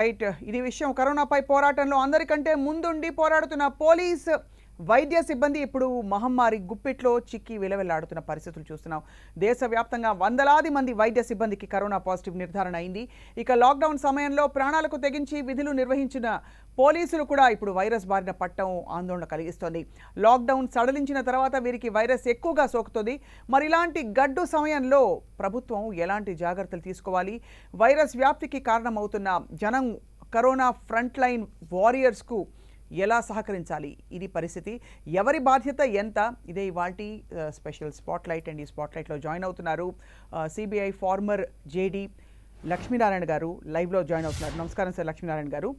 Right. ఇది విషయం. కరోనాపై పోరాటంలో అందరికంటే ముందుండి పోరాడుతున్న పోలీస్, వైద్య సిబ్బంది ఇప్పుడు మహమ్మారి గుప్పిట్లో చిక్కి విలవిల్లాడుతున్న పరిస్థితులు చూస్తున్నాం. దేశవ్యాప్తంగా వందలాది మంది వైద్య సిబ్బందికి కరోనా పాజిటివ్ నిర్ధారణ అయింది. ఇక లాక్డౌన్ సమయంలో ప్రాణాలకు తెగించి విధులు నిర్వహించిన పోలీసులు కూడా ఇప్పుడు వైరస్ బారిన పట్టడం ఆందోళన కలిగిస్తోంది. లాక్డౌన్ సడలించిన తర్వాత వీరికి వైరస్ ఎక్కువగా సోకుతుంది. మరి ఇలాంటి గడ్డు సమయంలో ప్రభుత్వం ఎలాంటి జాగ్రత్తలు తీసుకోవాలి? వైరస్ వ్యాప్తికి కారణమవుతున్న జనం కరోనా ఫ్రంట్ లైన్ వారియర్స్కు ఎలా సహకరించాలి? ఇది పరిస్థితి. ఎవరి బాధ్యత ఎంత? ఇదే ఇవాల్టి స్పెషల్ స్పాట్లైట్. అండ్ ఈ స్పాట్లైట్లో జాయిన్ అవుతున్నారు CBI former JD Lakshminarayana garu. లైవ్లో జాయిన్ అవుతున్నారు. నమస్కారం సార్ లక్ష్మీనారాయణ గారు.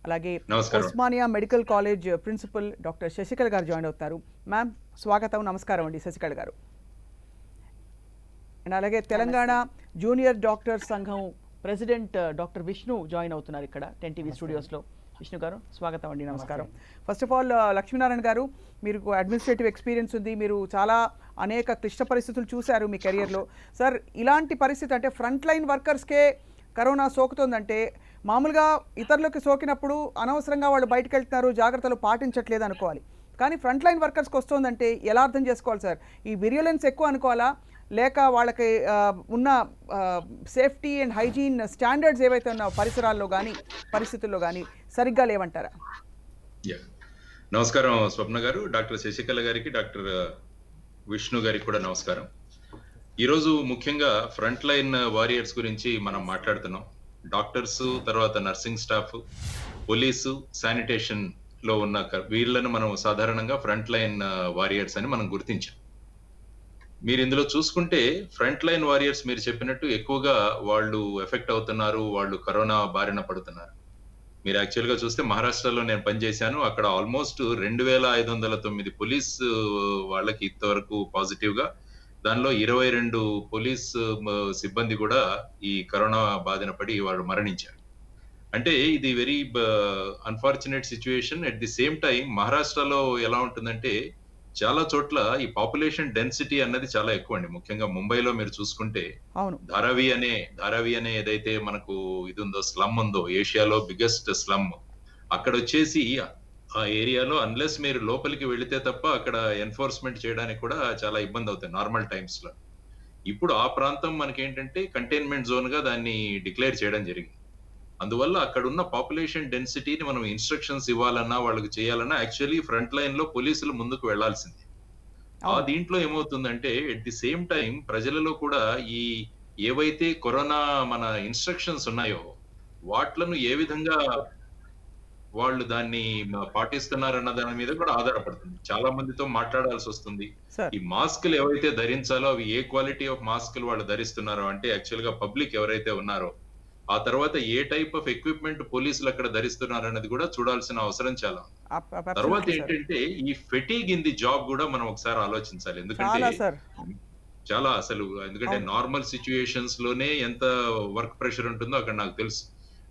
అలాగే Osmania medical college principal doctor Sasikala garu join అవుతున్నారు. మ్యామ్ స్వాగతం, నమస్కారం అండి శశికళ గారు. అండ్ అలాగే తెలంగాణ జూనియర్ డాక్టర్ సంఘం ప్రెసిడెంట్ డాక్టర్ విష్ణు జాయిన్ అవుతున్నారు ఇక్కడ 10 TV స్టూడియోస్లో. విష్ణు గారు స్వాగతం అండి, నమస్కారం. ఫస్ట్ ఆఫ్ ఆల్ లక్ష్మీనారాయణ గారు, మీరు అడ్మినిస్ట్రేటివ్ ఎక్స్పీరియన్స్ ఉంది, మీరు చాలా అనేక క్లిష్ట పరిస్థితులు చూశారు మీ కెరియర్లో. సార్, ఇలాంటి పరిస్థితి అంటే ఫ్రంట్ లైన్ వర్కర్స్కే కరోనా సోకుతుందంటే, మామూలుగా ఇతరులకు సోకినప్పుడు అనవసరంగా వాళ్ళు బయటకు వెళ్తున్నారు, జాగ్రత్తలు పాటించట్లేదు అనుకోవాలి. కానీ ఫ్రంట్ లైన్ వర్కర్స్కి వస్తుందంటే ఎలా అర్థం చేసుకోవాలి సార్? ఈ విరియులెన్స్ ఎక్కువ అనుకోవాలా, లేక వాళ్ళకి ఉన్న సేఫ్టీ అండ్ హైజీన్ స్టాండర్డ్స్ ఏవైతే ఉన్నాయో పరిసరాల్లో కానీ పరిస్థితుల్లో కానీ సరిగ్గా లేవంటారా? నమస్కారం స్వప్న గారు, డాక్టర్ శశికళ గారికి, డాక్టర్ విష్ణు గారికి కూడా నమస్కారం. ఈరోజు ముఖ్యంగా ఫ్రంట్ లైన్ వారియర్స్ గురించి మనం మాట్లాడుతున్నాం. డాక్టర్స్, తర్వాత నర్సింగ్ స్టాఫ్, పోలీసు, శానిటేషన్ లో ఉన్న వీళ్ళను మనం సాధారణంగా ఫ్రంట్ లైన్ వారియర్స్ అని మనం గుర్తించాం. మీరు ఇందులో చూసుకుంటే ఫ్రంట్ లైన్ వారియర్స్ మీరు చెప్పినట్టు ఎక్కువగా వాళ్ళు ఎఫెక్ట్ అవుతున్నారు, వాళ్ళు కరోనా బారిన పడుతున్నారు. మీరు యాక్చువల్ గా చూస్తే మహారాష్ట్రలో నేను పనిచేశాను. అక్కడ ఆల్మోస్ట్ 2509 పోలీస్ వాళ్ళకి ఇంతవరకు పాజిటివ్ గా, దానిలో 22 పోలీస్ సిబ్బంది కూడా ఈ కరోనా బాధిన పడి వాళ్ళు మరణించారు. అంటే ఇది very unfortunate situation. At the same time మహారాష్ట్రలో ఎలా ఉంటుందంటే, చాలా చోట్ల ఈ పాపులేషన్ డెన్సిటీ అన్నది చాలా ఎక్కువ అండి. ముఖ్యంగా ముంబైలో మీరు చూసుకుంటే ధారావి అనే ఏదైతే మనకు ఇది ఉందో, స్లమ్ ఉందో, ఏషియాలో బిగ్గెస్ట్ స్లమ్, అక్కడ వచ్చేసి ఆ ఏరియాలో అన్లెస్ మీరు లోపలికి వెళితే తప్ప అక్కడ ఎన్ఫోర్స్మెంట్ చేయడానికి కూడా చాలా ఇబ్బంది అవుతాయి నార్మల్ టైమ్స్ లో. ఇప్పుడు ఆ ప్రాంతం మనకేంటంటే కంటైన్మెంట్ జోన్ గా దాన్ని డిక్లేర్ చేయడం జరిగింది. అందువల్ల అక్కడ ఉన్న పాపులేషన్ డెన్సిటీని మనం ఇన్స్ట్రక్షన్స్ ఇవ్వాలన్నా, వాళ్ళకి చేయాలన్నా యాక్చువల్లీ ఫ్రంట్ లైన్ లో పోలీసులు ముందుకు వెళ్లాల్సింది. ఆ దీంట్లో ఏమవుతుందంటే, ఎట్ ది సేమ్ టైం ప్రజలలో కూడా ఈ ఏవైతే కరోనా మన ఇన్స్ట్రక్షన్స్ ఉన్నాయో వాట్లను ఏ విధంగా వాళ్ళు దాన్ని పాటిస్తున్నారన్న దాని మీద కూడా ఆధారపడుతుంది. చాలా మందితో మాట్లాడాల్సి వస్తుంది. ఈ మాస్కులు ఏవైతే ధరించాలో అవి ఏ క్వాలిటీ ఆఫ్ మాస్కులు వాళ్ళు ధరిస్తున్నారో, అంటే యాక్చువల్ గా పబ్లిక్ ఎవరైతే ఉన్నారో, ఆ తర్వాత ఏ టైప్ ఆఫ్ ఎక్విప్మెంట్ పోలీసులు అక్కడ ధరిస్తున్నారు అన్నది కూడా చూడాల్సిన అవసరం చాలా ఉంది. తర్వాత ఏంటంటే ఈ ఫెటీగ్ ఇన్ ది జాబ్ కూడా మనం ఒకసారి ఆలోచించాలి. ఎందుకంటే చాలా ఎందుకంటే నార్మల్ సిచ్యుయేషన్స్ లోనే ఎంత వర్క్ ప్రెషర్ ఉంటుందో అక్కడ నాకు తెలుసు.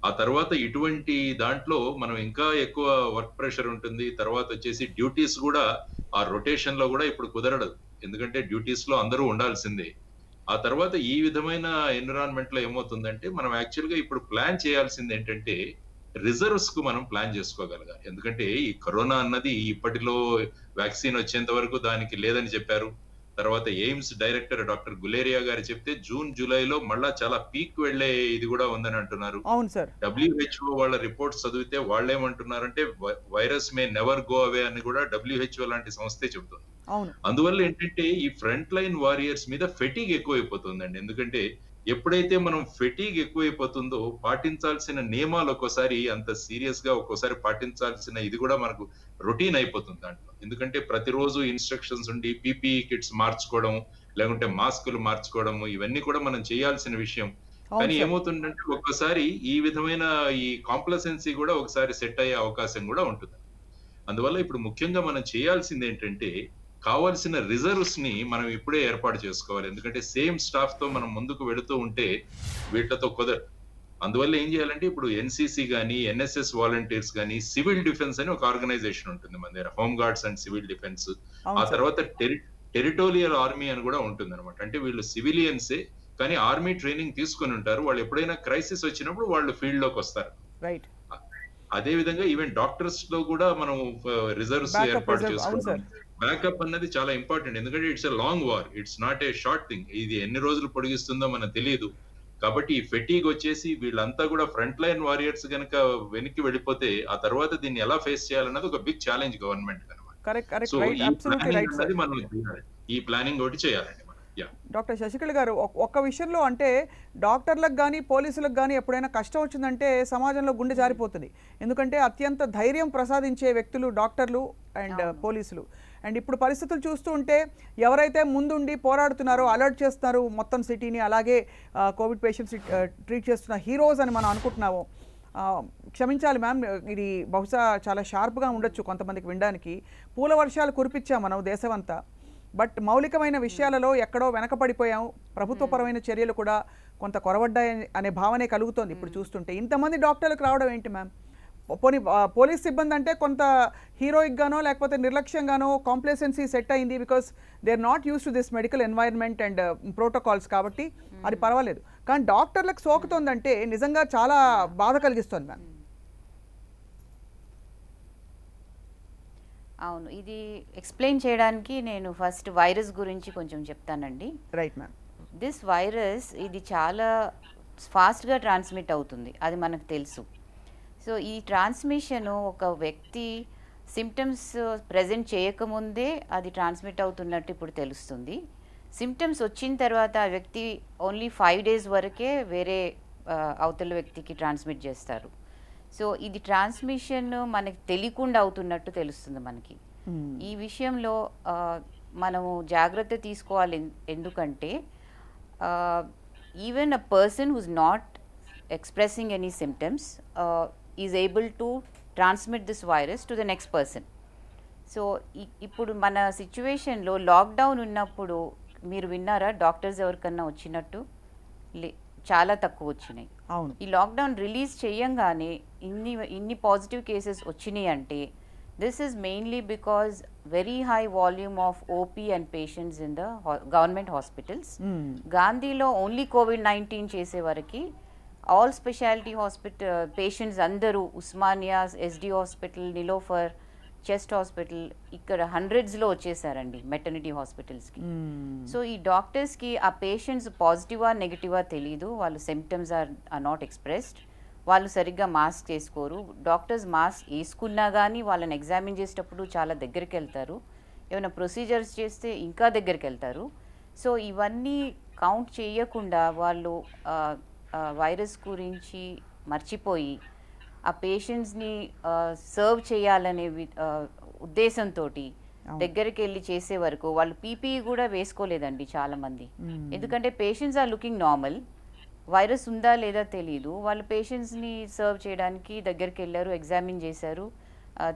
ఆ తర్వాత ఇటువంటి దాంట్లో మనం ఇంకా ఎక్కువ వర్క్ ప్రెషర్ ఉంటుంది. తర్వాత వచ్చేసి డ్యూటీస్ కూడా ఆ రొటేషన్ లో కూడా ఇప్పుడు కుదరదు. ఎందుకంటే డ్యూటీస్ లో అందరూ ఉండాల్సిందే. ఆ తర్వాత ఈ విధమైన ఎన్విరాన్మెంట్ లో ఏమవుతుందంటే, మనం యాక్చువల్ గా ఇప్పుడు ప్లాన్ చేయాల్సింది ఏంటంటే, రిజర్వ్స్ కు మనం ప్లాన్ చేసుకోగలగాలి. ఎందుకంటే ఈ కరోనా అన్నది ఇప్పటిలో వ్యాక్సిన్ వచ్చేంత వరకు దానికి లేదని చెప్పారు. తర్వాత ఎయిమ్స్ డైరెక్టర్ డాక్టర్ గులేరియా గారు చెప్తే జూన్ జూలైలో మళ్ళా చాలా పీక్ వెళ్లే ఇది కూడా ఉందని అంటున్నారు. అవును సార్. WHO వాళ్ళ రిపోర్ట్స్ చదివితే వాళ్ళు ఏమంటున్నారంటే, వైరస్ మే నెవర్ గో అవే అని కూడా WHO లాంటి సంస్థే చెబుతుంది. అందువల్ల ఏంటంటే ఈ ఫ్రంట్ లైన్ వారియర్స్ మీద ఫెటీగ్ ఎక్కువైపోతుందండి. ఎందుకంటే ఎప్పుడైతే మనం ఫెటీగ్ ఎక్కువైపోతుందో పాటించాల్సిన నియమాలు ఒక్కోసారి అంత సీరియస్ గా, ఒక్కోసారి పాటించాల్సిన ఇది కూడా మనకు రొటీన్ అయిపోతుంది దాంట్లో. ఎందుకంటే ప్రతిరోజు ఇన్స్ట్రక్షన్స్ ఉండి PPE కిట్స్ మార్చుకోవడం, లేకుంటే మాస్కులు మార్చుకోవడం, ఇవన్నీ కూడా మనం చేయాల్సిన విషయం. కానీ ఏమవుతుందంటే ఒక్కసారి ఈ విధమైన ఈ కాంప్లసెన్సీ కూడా ఒకసారి సెట్ అయ్యే అవకాశం కూడా ఉంటుంది. అందువల్ల ఇప్పుడు ముఖ్యంగా మనం చేయాల్సింది ఏంటంటే, కావాల్సిన రిజర్వ్స్ ని మనం ఇప్పుడే ఏర్పాటు చేసుకోవాలి. ఎందుకంటే సేమ్ స్టాఫ్ తో మనం ముందుకు వెళుతూ ఉంటే వీటితో కుదరదు. అందువల్ల ఏం చేయాలంటే, ఇప్పుడు NCC గానీ, NSS వాలంటీర్స్ గానీ, సివిల్ డిఫెన్స్ అని ఒక ఆర్గనైజేషన్ ఉంటుంది మన దగ్గర, home guards and civil defence. ఆ తర్వాత టెరిటోరియల్ ఆర్మీ అని కూడా ఉంటుంది అనమాట. అంటే వీళ్ళు సివిలియన్సే, కానీ ఆర్మీ ట్రైనింగ్ తీసుకుని ఉంటారు. వాళ్ళు ఎప్పుడైనా క్రైసిస్ వచ్చినప్పుడు వాళ్ళు ఫీల్డ్ లోకి వస్తారు. రైట్. అదే విధంగా ఈవెన్ డాక్టర్స్ లో కూడా మనం రిజర్వ్స్ బ్యాకప్ ఏర్పాటు రిజర్వ్. అవును చేసుకోవడం. సార్. బ్యాకప్ అన్నది చాలా ఇంపార్టెంట్. ఎందుకంటే it's a long war. It's not a short thing. ఇది ఎన్ని రోజులు పొడిగిస్తుందో మనకు తెలియదు. కాబట్టి ఈ ఫెటీగ్ వచ్చేసి వీళ్ళంతా కూడా ఫ్రంట్ లైన్ వారియర్స్ గనక వెనక్కి వెళ్ళిపోతే ఆ తర్వాత దీన్ని ఎలా ఫేస్ చేయాలన్నది ఒక బిగ్ ఛాలెంజ్ గవర్నమెంట్ అన్నమాట. కరెక్ట్, సో కరెక్ట్, రైట్, ఈ అబ్సల్యూట్లీ ప్లానింగ్ రైట్ సార్. అన్నది మనం చేయాలి. ఈ ప్లానింగ్ ఒకటి చేయాలండి మనం. యాహ్! డాక్టర్ శశికళ గారు, ఒక్క విషయంలో అంటే డాక్టర్లకు కానీ పోలీసులకు కానీ ఎప్పుడైనా కష్టం వచ్చిందంటే సమాజంలో గుండె జారిపోతుంది. ఎందుకంటే అత్యంత ధైర్యం ప్రసాదించే వ్యక్తులు డాక్టర్లు అండ్ పోలీసులు. అండ్ ఇప్పుడు పరిస్థితులు చూస్తూ ఉంటే ఎవరైతే ముందుండి పోరాడుతున్నారో, అలర్ట్ చేస్తున్నారు మొత్తం సిటీని, అలాగే కోవిడ్ పేషెంట్స్ ట్రీట్ చేస్తున్న హీరోస్ అని మనం అనుకుంటున్నాము. క్షమించాలి మ్యామ్, ఇది బహుశా చాలా షార్ప్గా ఉండొచ్చు కొంతమందికి వినడానికి. పూల వర్షాలు కురిపించాం మనం దేశమంతా. బట్ మౌలికమైన విషయాలలో ఎక్కడో వెనకపడిపోయాం. ప్రభుత్వపరమైన చర్యలు కూడా కొంత కొరవడ్డాయి అనే భావనే కలుగుతోంది ఇప్పుడు చూస్తుంటే. ఇంతమంది డాక్టర్లకు రావడం ఏంటి మ్యామ్? పోనీ పోలీస్ సిబ్బంది అంటే కొంత హీరోయిక్గానో లేకపోతే నిర్లక్ష్యంగానో కాంప్లేసెన్సీ సెట్ అయింది. Because they are not use to this medical environment and protocols, కాబట్టి అది పర్వాలేదు. కానీ డాక్టర్లకు సోకుతోందంటే నిజంగా చాలా బాధ కలిగిస్తుంది మ్యామ్. అవును. ఇది ఎక్స్‌ప్లెయిన్ చేయడానికి నేను ఫస్ట్ వైరస్ గురించి కొంచెం చెప్తానండి. Right ma'am. దిస్ వైరస్ ఇది చాలా ఫాస్ట్‌గా ట్రాన్స్మిట్ అవుతుంది. అది మనకు తెలుసు. సో, ఈ ట్రాన్స్మిషను ఒక వ్యక్తి సిమ్టమ్స్ ప్రెజెంట్ చేయకముందే అది ట్రాన్స్మిట్ అవుతున్నట్టు ఇప్పుడు తెలుస్తుంది. సిమ్టమ్స్ వచ్చిన తర్వాత ఆ వ్యక్తి ఓన్లీ 5 డేస్ వరకే వేరే అవతల వ్యక్తికి ట్రాన్స్మిట్ చేస్తారు. సో, ఇది ట్రాన్స్మిషన్ మనకి తెలియకుండా అవుతున్నట్టు తెలుస్తుంది మనకి. ఈ విషయంలో మనము జాగ్రత్త తీసుకోవాలి. ఎందుకంటే even a person who's not expressing any symptoms is able to transmit this virus to the next person. So, ఇప్పుడు మన సిచ్యువేషన్లో లాక్డౌన్ ఉన్నప్పుడు మీరు విన్నారా డాక్టర్స్ ఎవరికన్నా వచ్చినట్టు? చాలా తక్కువ వచ్చినాయి. అవును. ఈ లాక్డౌన్ రిలీజ్ చేయంగానే ఇన్ని పాజిటివ్ కేసెస్ వచ్చినాయి అంటే this is mainly because very high volume of OP and patients in the government hospitals. గాంధీలో ఓన్లీ కోవిడ్-19 చేసే వరకు ఆల్ స్పెషాలిటీ హాస్పిటల్ పేషెంట్స్ అందరూ Osmania, SD hospital, Niloufer, chest hospital ఇక్కడ హండ్రెడ్స్లో వచ్చేసారండి మెటర్నిటీ హాస్పిటల్స్కి. సో ఈ డాక్టర్స్కి ఆ పేషెంట్స్ పాజిటివా నెగిటివా తెలీదు. వాళ్ళు సిమ్టమ్స్ ఆర్ నాట్ ఎక్స్ప్రెస్డ్. వాళ్ళు సరిగ్గా మాస్క్ వేసుకోరు. డాక్టర్స్ మాస్క్ వేసుకున్నా కానీ వాళ్ళని ఎగ్జామిన్ చేసేటప్పుడు చాలా దగ్గరికి వెళ్తారు. ఏమైనా ప్రొసీజర్స్ చేస్తే ఇంకా దగ్గరికి వెళ్తారు. సో ఇవన్నీ కౌంట్ చేయకుండా వాళ్ళు వైరస్ గురించి మర్చిపోయి ఆ పేషెంట్స్ని సర్వ్ చేయాలనే ఉద్దేశంతో దగ్గరికి వెళ్ళి చేసే వరకు వాళ్ళు పీపీఈ కూడా వేసుకోలేదండి చాలామంది. ఎందుకంటే patients are looking normal, virus ఉందా లేదా తెలియదు. వాళ్ళు పేషెంట్స్ని సర్వ్ చేయడానికి దగ్గరికి వెళ్ళారు, ఎగ్జామిన్ చేశారు,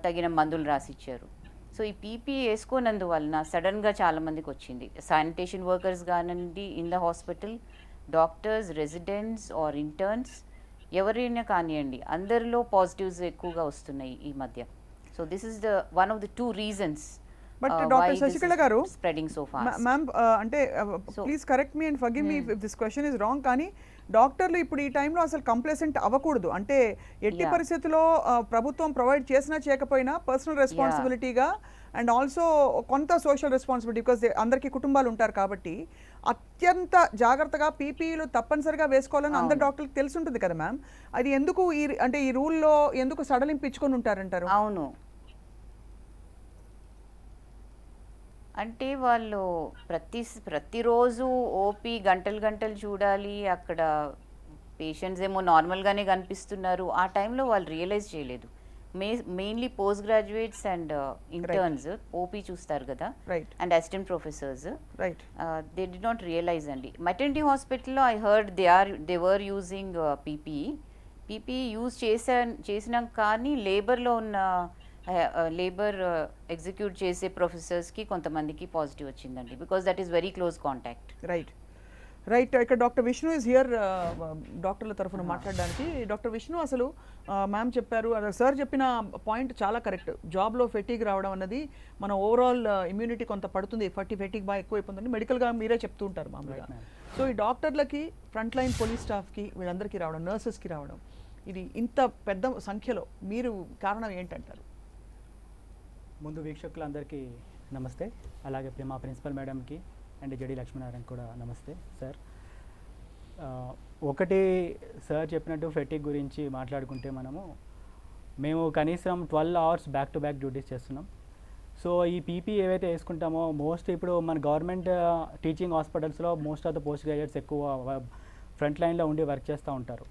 తగిన మందులు రాసిచ్చారు. సో ఈ పీపీఈ వేసుకోనందువలన సడన్గా చాలామందికి వచ్చింది. శానిటేషన్ వర్కర్స్ కానివ్వండి, in the hospital, doctors, residents or interns, ఎవరైనా కానివ్వండి, అందరిలో పాజిటివ్స్ ఎక్కువగా వస్తున్నాయి ఈ మధ్య. So this is the one of the 2 reasons. But doctor Sasikala గారు, స్ప్రెడింగ్ సో ఫాస్ట్. మ్యామ్ అంటే please correct me and forgive me if this question is wrong, కానీ డాక్టర్లు ఇప్పుడు ఈ టైంలో అసలు కంప్లేసెంట్ అవ్వకూడదు. అంటే ఎట్టి పరిస్థితుల్లో ప్రభుత్వం ప్రొవైడ్ చేసినా చేయకపోయినా పర్సనల్ రెస్పాన్సిబిలిటీగా అండ్ ఆల్సో కొంత సోషల్ రెస్పాన్సిబిలిటీ, బికాస్ అందరికీ కుటుంబాలు ఉంటారు కాబట్టి అత్యంత జాగ్రత్తగా పీపీఈలు తప్పనిసరిగా వేసుకోవాలని అందరు డాక్టర్లకు తెలిసి ఉంటుంది కదా మ్యామ్. అది ఎందుకు ఈ రూల్లో ఎందుకు సడలింపించుకొని ఉంటారంటారు? అవును, అంటే వాళ్ళు ప్రతిరోజు ఓపీ గంటలు గంటలు చూడాలి. అక్కడ పేషెంట్స్ ఏమో నార్మల్గానే కనిపిస్తున్నారు. ఆ టైంలో వాళ్ళు రియలైజ్ చేయలేదు. Mainly post graduates and interns OP చూస్తారు కదా, అండ్ అసిస్టెంట్ ప్రొఫెసర్స్, దే డి నాట్ రియలైజ్ అండి. మెటర్నిటీ హాస్పిటల్లో I heard they were using PPE use చేసినాం, కానీ లేబర్లో ఉన్న లేబర్ ఎగ్జిక్యూట్ చేసే ప్రొఫెసర్స్కి కొంతమందికి పాజిటివ్ వచ్చిందండి, because that is very close contact. Right. ఇక్కడ డాక్టర్ విష్ణు ఇస్ హియర్ డాక్టర్ల తరఫున మాట్లాడడానికి. డాక్టర్ విష్ణు, అసలు మ్యామ్ చెప్పారు, సార్ చెప్పిన పాయింట్ చాలా కరెక్ట్. జాబ్లో ఫెటీగ్ రావడం అన్నది మన ఓవరాల్ ఇమ్యూనిటీ కొంత పడుతుంది, ఫెటీగ్ బాగా ఎక్కువైపోతుంది, మెడికల్గా మీరే చెప్తూ ఉంటారు మామూలుగా. సో ఈ డాక్టర్లకి, ఫ్రంట్ లైన్ పోలీస్ స్టాఫ్కి, వీళ్ళందరికీ రావడం, నర్సెస్కి రావడం, ఇది ఇంత పెద్ద సంఖ్యలో మీరు కారణం ఏంటంటారు? ముందు వీక్షకులందరికీ నమస్తే, అలాగే మా ప్రిన్సిపల్ మేడంకి అండ్ జడి లక్ష్మీనారాయణ కూడా నమస్తే సార్. ఒకటి సార్ చెప్పినట్టు ఫెటిక్ గురించి మాట్లాడుకుంటే మేము కనీసం 12 hours back to back duties చేస్తున్నాం. సో ఈ పీపీ ఏవైతే వేసుకుంటామో మోస్ట్ ఇప్పుడు మన గవర్నమెంట్ టీచింగ్ హాస్పిటల్స్లో most of the post graduates ఎక్కువ ఫ్రంట్ లైన్లో ఉండి వర్క్ చేస్తూ ఉంటారు.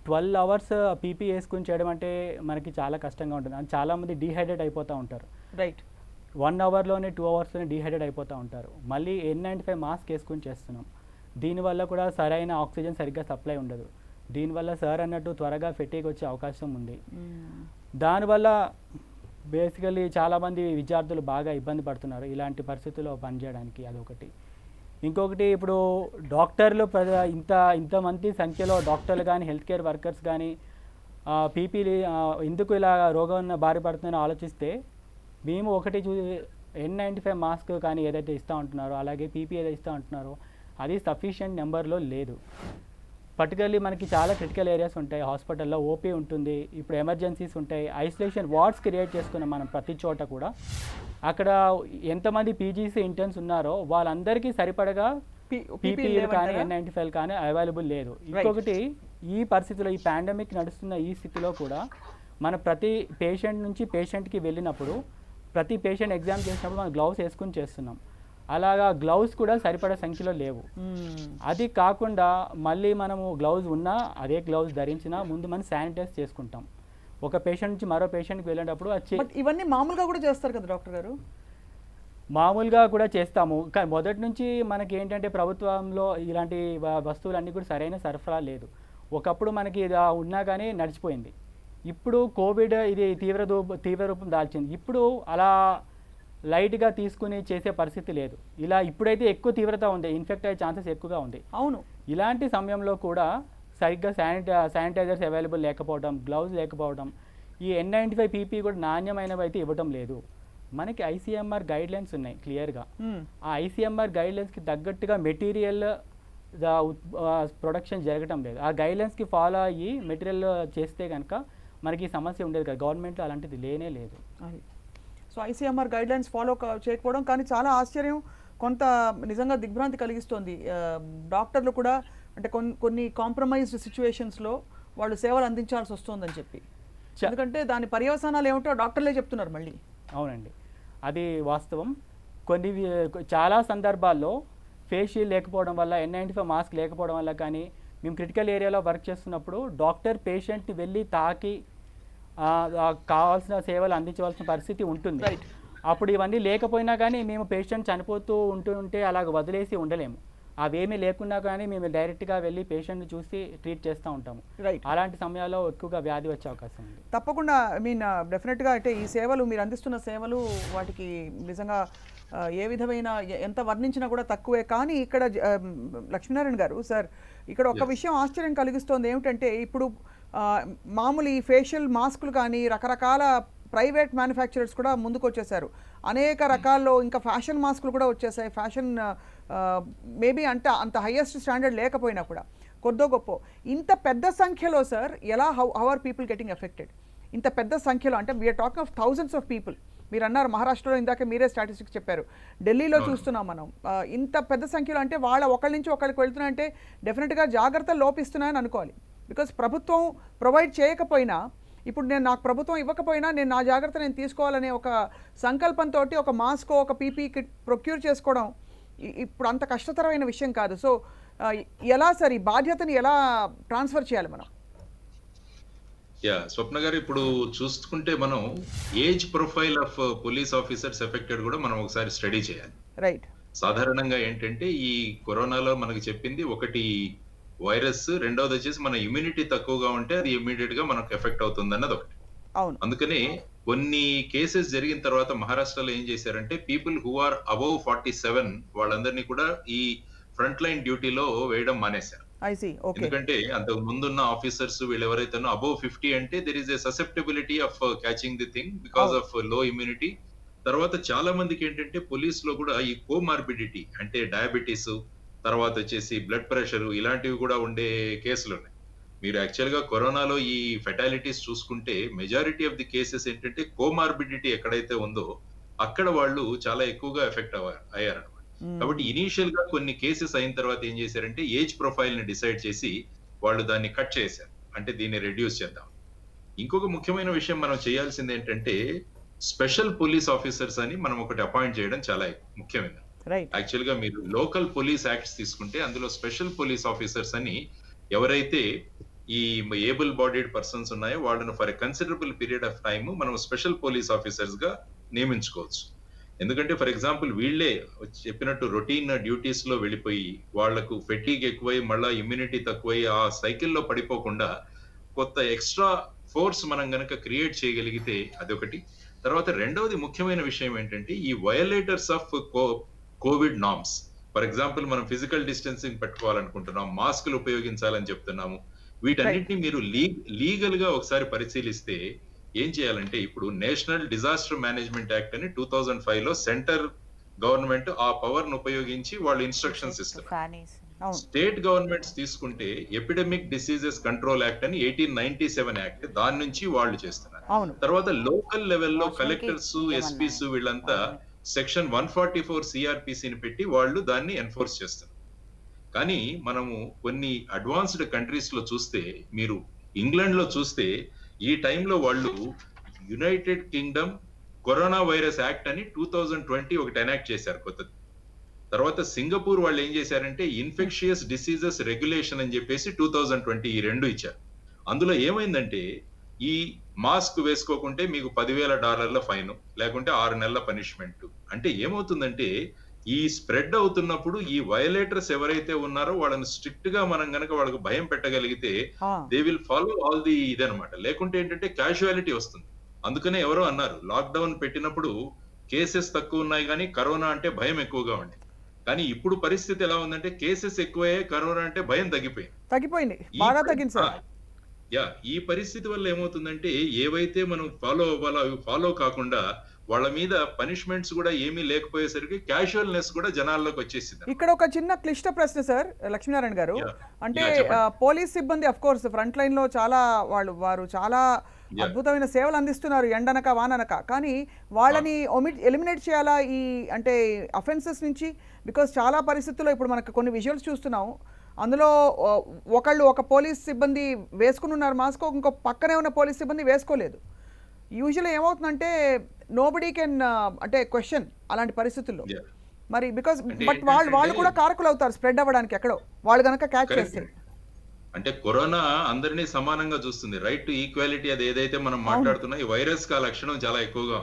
12 hours పీపీ వేసుకుని చేయడం అంటే మనకి చాలా కష్టంగా ఉంటుంది. అండ్ చాలామంది డీహైడ్రేట్ అయిపోతూ ఉంటారు. రైట్. 1 hourలోనే 2 hours డీహైడ్రేట్ అయిపోతూ ఉంటారు. మళ్ళీ N95 మాస్క్ వేసుకుని చేస్తున్నాం. దీనివల్ల కూడా సరైన ఆక్సిజన్ సరిగ్గా సప్లై ఉండదు. దీనివల్ల సార్ అన్నట్టు త్వరగా ఫెటీగ్ వచ్చే అవకాశం ఉంది. దానివల్ల బేసికలీ చాలామంది విద్యార్థులు బాగా ఇబ్బంది పడుతున్నారు ఇలాంటి పరిస్థితుల్లో పనిచేయడానికి. అదొకటి. ఇంకొకటి ఇప్పుడు డాక్టర్లు ఇంతమంది సంఖ్యలో డాక్టర్లు కానీ హెల్త్ కేర్ వర్కర్స్ కానీ పీపీలు ఎందుకు ఇలా రోగం బారి పడుతుందని ఆలోచిస్తే మేము ఒకటి N95 మాస్క్ కానీ ఏదైతే ఇస్తూ ఉంటున్నారో అలాగే పీపీ ఏదైతే ఇస్తూ ఉంటున్నారో అది సఫిషియెంట్ నెంబర్లో లేదు. పర్టికులర్లీ మనకి చాలా క్రిటికల్ ఏరియాస్ ఉంటాయి హాస్పిటల్లో, ఓపీ ఉంటుంది, ఇప్పుడు ఎమర్జెన్సీస్ ఉంటాయి, ఐసోలేషన్ వార్డ్స్ క్రియేట్ చేసుకున్నాం మనం ప్రతి చోట కూడా. అక్కడ ఎంతమంది పీజీసీ ఇంటర్న్స్ ఉన్నారో వాళ్ళందరికీ సరిపడగా పీపీఈలు కానీ N95 కానీ అవైలబుల్ లేదు. ఇంకొకటి ఈ పరిస్థితిలో ఈ పాండమిక్ నడుస్తున్న ఈ స్థితిలో కూడా మన ప్రతి పేషెంట్ నుంచి పేషెంట్కి వెళ్ళినప్పుడు ప్రతి పేషెంట్ ఎగ్జామ్ చేసినప్పుడు మనం గ్లౌస్ వేసుకుని చేస్తున్నాం. అలాగా గ్లౌస్ కూడా సరిపడే సంఖ్యలో లేవు. అది కాకుండా మళ్ళీ మనము గ్లౌజ్ ఉన్నా అదే గ్లౌజ్ ధరించినా ముందు మనం శానిటైజ్ చేసుకుంటాం. ఒక పేషెంట్ నుంచి మరో పేషెంట్కి వెళ్ళేటప్పుడు ఇవన్నీ మామూలుగా కూడా చేస్తారు కదా డాక్టర్ గారు? మామూలుగా కూడా చేస్తాము, కానీ మొదటి నుంచి మనకి ఏంటంటే ప్రభుత్వంలో ఇలాంటి వస్తువులన్నీ కూడా సరైన సరఫరా లేదు. ఒకప్పుడు మనకి ఇది ఉన్నా కానీ నడిచిపోయింది. ఇప్పుడు కోవిడ్ ఇది తీవ్ర రూపం దాల్చింది. ఇప్పుడు అలా లైట్గా తీసుకుని చేసే పరిస్థితి లేదు. ఇలా ఇప్పుడైతే ఎక్కువ తీవ్రత ఉంది, ఇన్ఫెక్ట్ అయ్యే ఛాన్సెస్ ఎక్కువగా ఉంది. అవును. ఇలాంటి సమయంలో కూడా సరిగ్గా శానిటైజర్స్ అవైలబుల్ లేకపోవడం, గ్లౌజ్ లేకపోవడం, ఈ N95 పీపీ కూడా నాణ్యమైనవి అయితే ఇవ్వడం లేదు. మనకి ICMR గైడ్లైన్స్ ఉన్నాయి క్లియర్గా. ఆ ICMR గైడ్లైన్స్కి తగ్గట్టుగా మెటీరియల్ ప్రొడక్షన్ జరగడం లేదు. ఆ గైడ్లైన్స్కి ఫాలో అయ్యి మెటీరియల్ చేస్తే కనుక మనకి సమస్య ఉండేది కదా. గవర్నమెంట్లో అలాంటిది లేనే లేదు. సో ICMR గైడ్లైన్స్ ఫాలో చేయకపోవడం కానీ చాలా ఆశ్చర్యం, కొంత నిజంగా దిగ్భ్రాంతి కలిగిస్తోంది. డాక్టర్లు కూడా అంటే కొన్ని కాంప్రమైజ్డ్ సిచ్యువేషన్స్లో వాళ్ళు సేవలు అందించాల్సి వస్తుందని చెప్పి, ఎందుకంటే దాని పర్యవసానాలు ఏమిటో డాక్టర్లే చెప్తున్నారు మళ్ళీ. అవునండి, అది వాస్తవం. చాలా సందర్భాల్లో ఫేస్ షీల్డ్ లేకపోవడం వల్ల, N95 మాస్క్ లేకపోవడం వల్ల కానీ మేము క్రిటికల్ ఏరియాలో వర్క్ చేస్తున్నప్పుడు డాక్టర్ పేషెంట్ని వెళ్ళి తాకి కావాల్సిన సేవలు అందించవలసిన పరిస్థితి ఉంటుంది. అప్పుడు ఇవన్నీ లేకపోయినా కానీ మేము పేషెంట్ చనిపోతూ ఉంటే అలాగ వదిలేసి ఉండలేము. అవేమీ లేకున్నా కానీ మేము డైరెక్ట్గా వెళ్ళి పేషెంట్ని చూసి ట్రీట్ చేస్తూ ఉంటాము. అలాంటి సమయాల్లో ఎక్కువగా వ్యాధి వచ్చే అవకాశం ఉంది. తప్పకుండా డెఫినెట్గా అంటే ఈ సేవలు మీరు అందిస్తున్న సేవలు వాటికి నిజంగా ఏ విధమైన ఎంత వర్ణించినా కూడా తక్కువే. కానీ ఇక్కడ లక్ష్మీనారాయణ గారు సార్, ఇక్కడ ఒక విషయం ఆశ్చర్యం కలిగిస్తోంది ఏమిటంటే ఇప్పుడు మామూలు ఈ ఫేషియల్ మాస్కులు కానీ రకరకాల ప్రైవేట్ మ్యానుఫ్యాక్చరర్స్ కూడా ముందుకు వచ్చేసారు. అనేక రకాల్లో ఇంకా ఫ్యాషన్ మాస్కులు కూడా వచ్చేసాయి. ఫ్యాషన్ మేబీ అంటే అంత హైయెస్ట్ స్టాండర్డ్ లేకపోయినా కూడా కొద్దో గొప్ప. ఇంత పెద్ద సంఖ్యలో సార్ ఎలా how are people getting affected? ఇంత పెద్ద సంఖ్యలో అంటే we are talking of thousands of people. మీరు అన్నారు మహారాష్ట్రలో, ఇందాక మీరే స్టాటిస్టిక్స్ చెప్పారు, ఢిల్లీలో చూస్తున్నాం మనం. ఇంత పెద్ద సంఖ్యలో అంటే వాళ్ళ ఒకళ్ళ నుంచి ఒకళ్ళకి వెళ్తున్నాయంటే డెఫినెట్గా జాగ్రత్తలు లోపిస్తున్నాయని అనుకోవాలి. బికాస్ ప్రభుత్వం ప్రొవైడ్ చేయకపోయినా, ఇప్పుడు నాకు ప్రభుత్వం ఇవ్వకపోయినా నేను నా జాగ్రత్త నేను తీసుకోవాలనే ఒక సంకల్పంతో ఒక మాస్క్, ఒక పీపీ కిట్ ప్రొక్యూర్ చేసుకోవడం ఇప్పుడు అంత కష్టతరమైన విషయం కాదు. సో ఎలా సార్ ఈ బాధ్యతని ఎలా ట్రాన్స్ఫర్ చేయాలి మనం? స్వప్న గారు, ఇప్పుడు చూసుకుంటే మనం age profile of police officers affected కూడా మనం ఒకసారి స్టడీ చేయాలి. రైట్. సాధారణంగా ఏంటంటే ఈ కరోనాలో మనకి చెప్పింది ఒకటి వైరస్, రెండవది వచ్చేసి మన ఇమ్యూనిటీ తక్కువగా ఉంటే అది ఇమ్మీడియట్ గా మనకు ఎఫెక్ట్ అవుతుంది అన్నది ఒకటి. అందుకని కొన్ని కేసెస్ జరిగిన తర్వాత మహారాష్ట్రలో ఏం చేశారంటే పీపుల్ హూ ఆర్ అబౌవ్ 47 వాళ్ళందరినీ కూడా ఈ ఫ్రంట్ లైన్ డ్యూటీలో వేయడం మానేశారు. ఎందుకంటే అంతకు ముందున్న ఆఫీసర్స్ వీళ్ళు ఎవరైతేనో అబౌవ్ 50 అంటే there is a susceptibility of catching the thing because of లో ఇమ్యూనిటీ. తర్వాత చాలా మందికి ఏంటంటే పోలీస్ లో కూడా ఈ కోమార్బిడిటీ అంటే డయాబెటీస్, తర్వాత వచ్చేసి బ్లడ్ ప్రెషర్, ఇలాంటివి కూడా ఉండే కేసులు ఉన్నాయి. మీరు యాక్చువల్ గా కరోనాలో ఈ ఫెటాలిటీస్ చూసుకుంటే మెజారిటీ ఆఫ్ ది కేసెస్ ఏంటంటే కోమార్బిడిటీ ఎక్కడైతే ఉందో అక్కడ వాళ్ళు చాలా ఎక్కువగా ఎఫెక్ట్ అయ్యారనమాట. కాబట్టి ఇనీషియల్ గా కొన్ని కేసెస్ అయిన తర్వాత ఏం చేశారంటే ఏజ్ ప్రొఫైల్ ని డిసైడ్ చేసి వాళ్ళు దాన్ని కట్ చేశారు. అంటే దీన్ని రెడ్యూస్ చేద్దాం. ఇంకొక ముఖ్యమైన విషయం మనం చేయాల్సింది ఏంటంటే స్పెషల్ పోలీస్ ఆఫీసర్స్ అని మనం ఒకటి అపాయింట్ చేయడం చాలా ముఖ్యమైనది. రైట్. యాక్చువల్ గా మీరు లోకల్ పోలీస్ యాక్ట్స్ తీసుకుంటే అందులో స్పెషల్ పోలీస్ ఆఫీసర్స్ అని ఎవరైతే ఈ ఏబుల్ బాడీడ్ పర్సన్స్ ఉన్నాయో వాళ్ళను for a considerable period of time మనం స్పెషల్ పోలీస్ ఆఫీసర్స్ గా నియమించుకోవచ్చు. ఎందుకంటే ఫర్ ఎగ్జాంపుల్ వీళ్ళే చెప్పినట్టు రొటీన్ డ్యూటీస్ లో వెళ్ళిపోయి వాళ్లకు ఫెటీగ్ ఎక్కువై మళ్ళా ఇమ్యూనిటీ తక్కువై ఆ సైకిల్లో పడిపోకుండా కొత్త ఎక్స్ట్రా ఫోర్స్ మనం గనక క్రియేట్ చేయగలిగితే అదొకటి. తర్వాత రెండవది ముఖ్యమైన విషయం ఏంటంటే ఈ violators of covid norms, for example మనం ఫిజికల్ డిస్టెన్సింగ్ పెట్టుకోవాలనుకుంటున్నాం, మాస్కులు ఉపయోగించాలని చెప్తున్నాము, వీటన్నిటిని మీరు లీగల్ గా ఒకసారి పరిశీలిస్తే ఏం చేయాలంటే ఇప్పుడు నేషనల్ డిజాస్టర్ మేనేజ్మెంట్ యాక్ట్ అని 2005 లో సెంటర్ గవర్నమెంట్ ఆ పవర్ ను ఉపయోగించి వాళ్ళు ఇన్స్ట్రక్షన్స్ ఇస్తారు. అవును. స్టేట్ గవర్నమెంట్స్ తీసుకుంటే ఎపిడమిక్ డిసీజెస్ కంట్రోల్ యాక్ట్ అని 1897 యాక్ట్ దాని నుంచి వాళ్ళు చేస్తున్నారు. అవును. తర్వాత లోకల్ లెవెల్లో National కలెక్టర్స్, ఏమన్నా ఎస్పీస్ వీళ్ళంతా సెక్షన్ 144 సిఆర్పిసిని పెట్టి వాళ్ళు దాన్ని ఎన్ఫోర్స్ చేస్తారు. కానీ మనము కొన్ని అడ్వాన్స్డ్ కంట్రీస్ లో చూస్తే, మీరు ఇంగ్లాండ్ లో చూస్తే ఈ టైంలో వాళ్ళు United Kingdom corona virus act అని 2020 ఒకటి ఎనాక్ట్ చేశారు కొత్తది. తర్వాత సింగపూర్ వాళ్ళు ఏం చేశారంటే ఇన్ఫెక్షియస్ డిసీజెస్ రెగ్యులేషన్ అని చెప్పేసి 2020 ఈ రెండు ఇచ్చారు. అందులో ఏమైందంటే ఈ మాస్క్ వేసుకోకుంటే మీకు $10,000 ఫైన్, లేకుంటే 6 నెలల పనిష్మెంట్. అంటే ఏమవుతుందంటే ఈ స్ప్రెడ్ అవుతున్నప్పుడు ఈ వయలేటర్స్ ఎవరైతే ఉన్నారో వాళ్ళని స్ట్రిక్ట్ గా మనం గనక వాళ్ళకి భయం పెట్టగలిగితే they will follow all the ఇదనమాట. లేకుంటే ఏంటంటే క్యాజువాలిటీ వస్తుంది. అందుకనే ఎవరో అన్నారు లాక్డౌన్ పెట్టినప్పుడు కేసెస్ తక్కువ ఉన్నాయి కానీ కరోనా అంటే భయం ఎక్కువగా ఉంది. కానీ ఇప్పుడు పరిస్థితి ఎలా ఉందంటే కేసెస్ ఎక్కువయ్యాయి, కరోనా అంటే భయం తగ్గిపోయింది, బాగా తగ్గింది సార్. ఈ పరిస్థితి వల్ల ఏమవుతుందంటే ఏవైతే మనం ఫాలో అవ్వాలో అవి ఫాలో కాకుండా వాళ్ళ మీద పనిష్మెంట్స్ కూడా ఏమీ లేకపోయేసరికి క్యాజువల్నెస్ కూడా జనాల్లోకి వచ్చేసింది. ఇక్కడ ఒక చిన్న క్లిష్ట ప్రశ్న సార్ లక్ష్మీనారాయణ గారు. అంటే చెప్పండి. పోలీస్ సిబ్బంది అఫ్ కోర్స్ ఫ్రంట్ లైన్ లో చాలా వారు చాలా అద్భుతమైన సేవలు అందిస్తున్నారు ఎండనక వాననక. కానీ వాళ్ళని ఎలిమినేట్ చేయాలా ఈ అంటే అఫెన్సెస్ నుంచి? బికాస్ చాలా పరిస్థితుల్లో ఇప్పుడు మనకు కొన్ని విజువల్స్ చూస్తున్నాం, అందులో ఒక పోలీస్ సిబ్బంది వేసుకుని ఉన్నారు మాస్క్, ఇంకో పక్కనే ఉన్న పోలీస్ సిబ్బంది వేసుకోలేదు. యూజువల్లీ ఏమవుతుందంటే నోబడీ కెన్ అంటే క్వశ్చన్ అలాంటి పరిస్థితుల్లో. మరి బికాస్ బట్ వాళ్ళు కూడా కారకులు అవుతారు స్ప్రెడ్ అవ్వడానికి ఎక్కడో వాళ్ళు కనుక క్యాచ్ చేస్తే. అంటే కరోనా అందరినీ సమానంగా చూస్తుంది. రైట్ టు ఈక్వాలిటీ అది ఏదైతే మనం మాట్లాడుతున్నా ఈ వైరస్ కి ఆ లక్షణం చాలా ఎక్కువగా.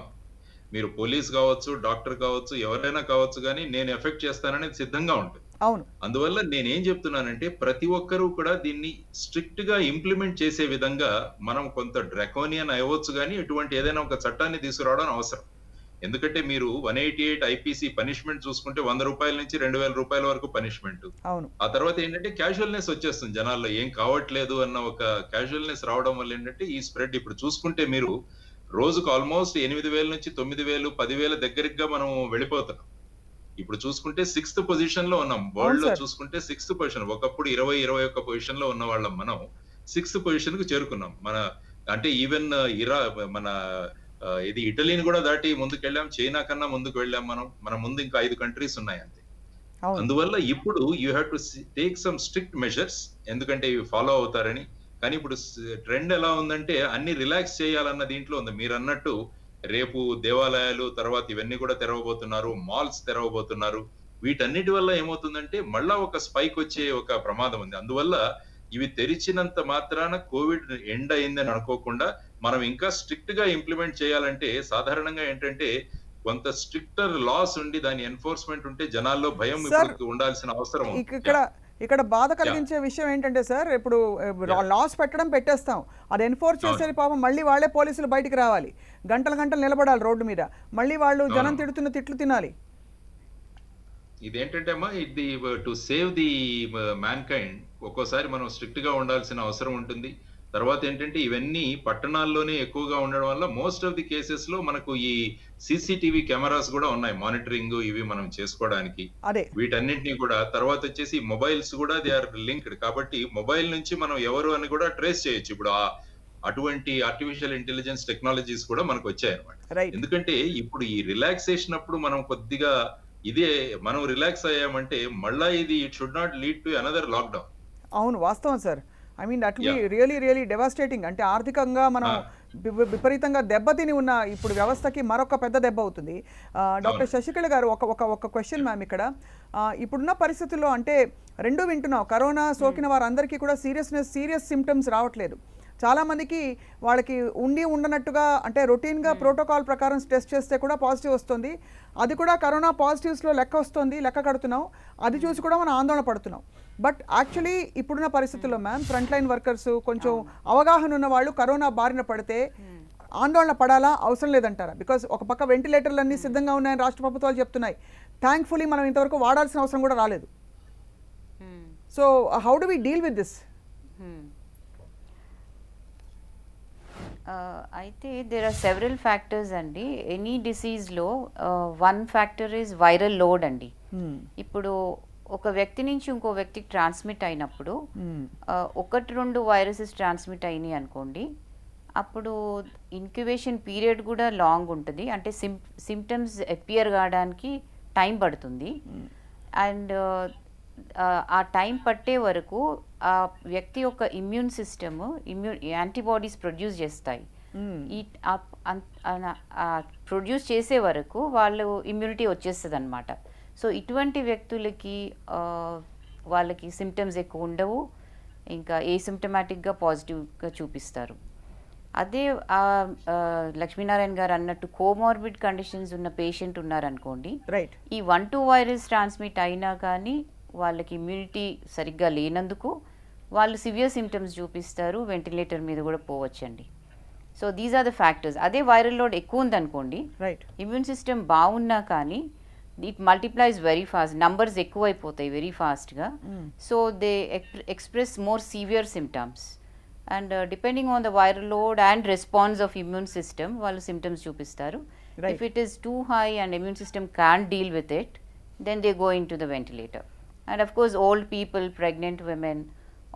మీరు పోలీస్ కావచ్చు, డాక్టర్ కావచ్చు, ఎవరైనా కావచ్చు, కానీ నేను ఎఫెక్ట్ చేస్తాననేది సిద్ధంగా ఉంటుంది. అవును. అందువల్ల నేనేం చెప్తున్నానంటే ప్రతి ఒక్కరూ కూడా దీన్ని స్ట్రిక్ట్ గా ఇంప్లిమెంట్ చేసే విధంగా మనం కొంత డ్రాకోనియన్ అవ్వచ్చు, కానీ ఇటువంటి ఏదైనా ఒక చట్టాన్ని తీసుకురావడం అవసరం. ఎందుకంటే మీరు 188 ఐపీసీ పనిష్మెంట్ చూసుకుంటే ₹100 నుంచి ₹2,000 వరకు పనిష్మెంట్. అవును. ఆ తర్వాత ఏంటంటే క్యాజువల్నెస్ వచ్చేస్తుంది జనాల్లో, ఏం కావట్లేదు అన్న ఒక క్యాజువల్నెస్ రావడం వల్ల ఏంటంటే ఈ స్ప్రెడ్ ఇప్పుడు చూసుకుంటే మీరు రోజుకు ఆల్మోస్ట్ 8,000 నుంచి 9,000, 10,000 దగ్గరగా మనం వెళ్ళిపోతున్నాం. ఇప్పుడు చూసుకుంటే 6th పొజిషన్ లో ఉన్నాం వరల్డ్ లో. చూసుకుంటే 6th పొజిషన్, ఒకప్పుడు 20-21 పొజిషన్ లో ఉన్న వాళ్ళం మనం 6th పొజిషన్ కు చేరుకున్నాం. మన అంటే ఈవెన్ మన ఇది ఇటలీని కూడా దాటి ముందుకెళ్ళాం, చైనా కన్నా ముందుకు వెళ్ళాం మన ముందు ఇంకా 5 కంట్రీస్ ఉన్నాయి అంతే. అందువల్ల ఇప్పుడు you have to take some strict measures, ఎందుకంటే ఇవి ఫాలో అవుతారని. కానీ ఇప్పుడు ట్రెండ్ ఎలా ఉందంటే అన్ని రిలాక్స్ చేయాలన్న దీంట్లో ఉంది. మీరు అన్నట్టు రేపు దేవాలయాలు తర్వాత ఇవన్నీ కూడా తెరవబోతున్నారు, మాల్స్ తెరవబోతున్నారు. వీటన్నిటి వల్ల ఏమవుతుందంటే మళ్ళా ఒక స్పైక్ వచ్చే ఒక ప్రమాదం ఉంది. అందువల్ల ఇవి తెరిచినంత మాత్రాన కోవిడ్ ఎండ్ అయిందని అనుకోకుండా మనం ఇంకా స్ట్రిక్ట్ గా ఇంప్లిమెంట్ చేయాలంటే సాధారణంగా ఏంటంటే కొంత స్ట్రిక్టర్ లాస్ ఉండి దాని ఎన్ఫోర్స్మెంట్ ఉంటే జనాల్లో భయం ఇప్పుడు ఉండాల్సిన అవసరం. ఇక్కడ బాధ కలిగించే విషయం ఏంటంటే సార్, ఇప్పుడు లాస్ పెట్టేస్తాం, అది ఎన్ఫోర్స్ చేసేది పాపం మళ్ళీ వాళ్ళే పోలీసులు బయటికి రావాలి, గంటలు నిలబడాలి రోడ్డు మీద, మళ్ళీ వాళ్ళు జనం తిడుతున్న తిట్లు తినాలి. ఇదేంటంటే అమ్మా ఇది to save the man kind ఒక్కోసారి మనం స్ట్రిక్ట్ గా ఉండాల్సిన అవసరం ఉంటుంది. తర్వాత ఏంటంటే ఇవన్నీ పట్టణాల్లోనే ఎక్కువగా ఉండడం వల్ల మోస్ట్ ఆఫ్ ది కేసెస్ లో మనకు ఈ సీసీటీవీ కెమెరాస్ కూడా ఉన్నాయి, మానిటరింగ్ ఇవి మనం చేసుకోవడానికి. అదే వీటన్నింటినీ కూడా తర్వాత వచ్చేసి మొబైల్స్ కూడా దే ఆర్ లింక్డ్, కాబట్టి మొబైల్ నుంచి మనం ఎవరు అని కూడా ట్రేస్ చేయొచ్చు. ఇప్పుడు అటువంటి ఆర్టిఫిషియల్ ఇంటెలిజెన్స్ టెక్నాలజీస్ కూడా మనకు వచ్చాయి అనమాట. రైట్. ఎందుకంటే ఇప్పుడు ఈ రిలాక్సేషన్ అప్పుడు మనం కొద్దిగా ఇదే మనం రిలాక్స్ అయ్యామంటే మళ్ళా ఇది it should not lead to another lockdown. అవును, వాస్తవం sir. I mean that be Yeah. Really devastating. అంటే ఆర్థికంగా మనం విపరీతంగా దెబ్బతిని ఉన్న ఇప్పుడు వ్యవస్థకి మరొక పెద్ద దెబ్బ అవుతుంది. డాక్టర్ శశికళ గారు, ఒక క్వశ్చన్ మ్యామ్ ఇక్కడ. ఇప్పుడున్న పరిస్థితుల్లో అంటే రెండు వింటున్నాం, కరోనా సోకిన వారందరికీ కూడా సీరియస్ సిమ్టమ్స్ రావట్లేదు. చాలామందికి వాళ్ళకి ఉండనట్టుగా అంటే రొటీన్గా ప్రోటోకాల్ ప్రకారం టెస్ట్ చేస్తే కూడా పాజిటివ్ వస్తుంది. అది కూడా కరోనా పాజిటివ్స్లో లెక్క కడుతున్నాం. అది చూసి కూడా మనం ఆందోళన పడుతున్నాం. బట్ యాక్చువల్లీ ఇప్పుడున్న పరిస్థితుల్లో మ్యామ్ ఫ్రంట్ లైన్ వర్కర్స్, కొంచెం అవగాహన ఉన్న వాళ్ళు కరోనా బారిన పడితే ఆందోళన పడాలా, అవసరం లేదంటారా? బికాస్ ఒక పక్క వెంటిలేటర్లు అన్నీ సిద్ధంగా ఉన్నాయని రాష్ట్ర ప్రభుత్వాలు చెప్తున్నాయి. థ్యాంక్ఫుల్లీ మనం ఇంతవరకు వాడాల్సిన అవసరం కూడా రాలేదు. So how do we deal with this? అయితే దేర్ ఆర్ సెవరల్ ఫ్యాక్టర్స్ అండి. ఎనీ డిసీజ్లో one factor is viral load అండి. ఇప్పుడు ఒక వ్యక్తి నుంచి ఇంకో వ్యక్తికి ట్రాన్స్మిట్ అయినప్పుడు 1-2 వైరసెస్ ట్రాన్స్మిట్ అయినాయి అనుకోండి, అప్పుడు ఇంక్యుబేషన్ పీరియడ్ కూడా లాంగ్ ఉంటుంది. అంటే సిమ్టమ్స్ అపియర్ కావడానికి టైం పడుతుంది. అండ్ ఆ టైం పట్టే వరకు ఆ వ్యక్తి యొక్క ఇమ్యూన్ సిస్టమ్ యాంటీబాడీస్ ప్రొడ్యూస్ చేస్తాయి. ఈ ప్రొడ్యూస్ చేసే వరకు వాళ్ళు ఇమ్యూనిటీ వచ్చేస్తుంది అనమాట. సో ఇటువంటి వ్యక్తులకి వాళ్ళకి సిమ్టమ్స్ ఎక్కువ ఉండవు, ఇంకా ఏసిమ్టమాటిక్గా పాజిటివ్గా చూపిస్తారు. అదే లక్ష్మీనారాయణ గారు అన్నట్టు కోమార్బిడ్ కండిషన్స్ ఉన్న పేషెంట్ ఉన్నారనుకోండి, రైట్, ఈ 1-2 వైరస్ ట్రాన్స్మిట్ అయినా కానీ వాళ్ళకి ఇమ్యూనిటీ సరిగ్గా లేనందుకు వాళ్ళు సివియర్ సిమ్టమ్స్ చూపిస్తారు, వెంటిలేటర్ మీద కూడా పోవచ్చండి. So these are the factors. అదే వైరల్ లోడ్ ఎక్కువ ఉందనుకోండి, రైట్, ఇమ్యూన్ సిస్టమ్ బాగున్నా కానీ it multiplies very fast, numbers ఎక్కువైపోతాయి వెరీ ఫాస్ట్గా. So they express more severe symptoms. And depending on the viral load and response of immune system వాళ్ళు symptoms చూపిస్తారు. If it is too high and immune system can deal with it, then they go into the ventilator. And of course old people, pregnant women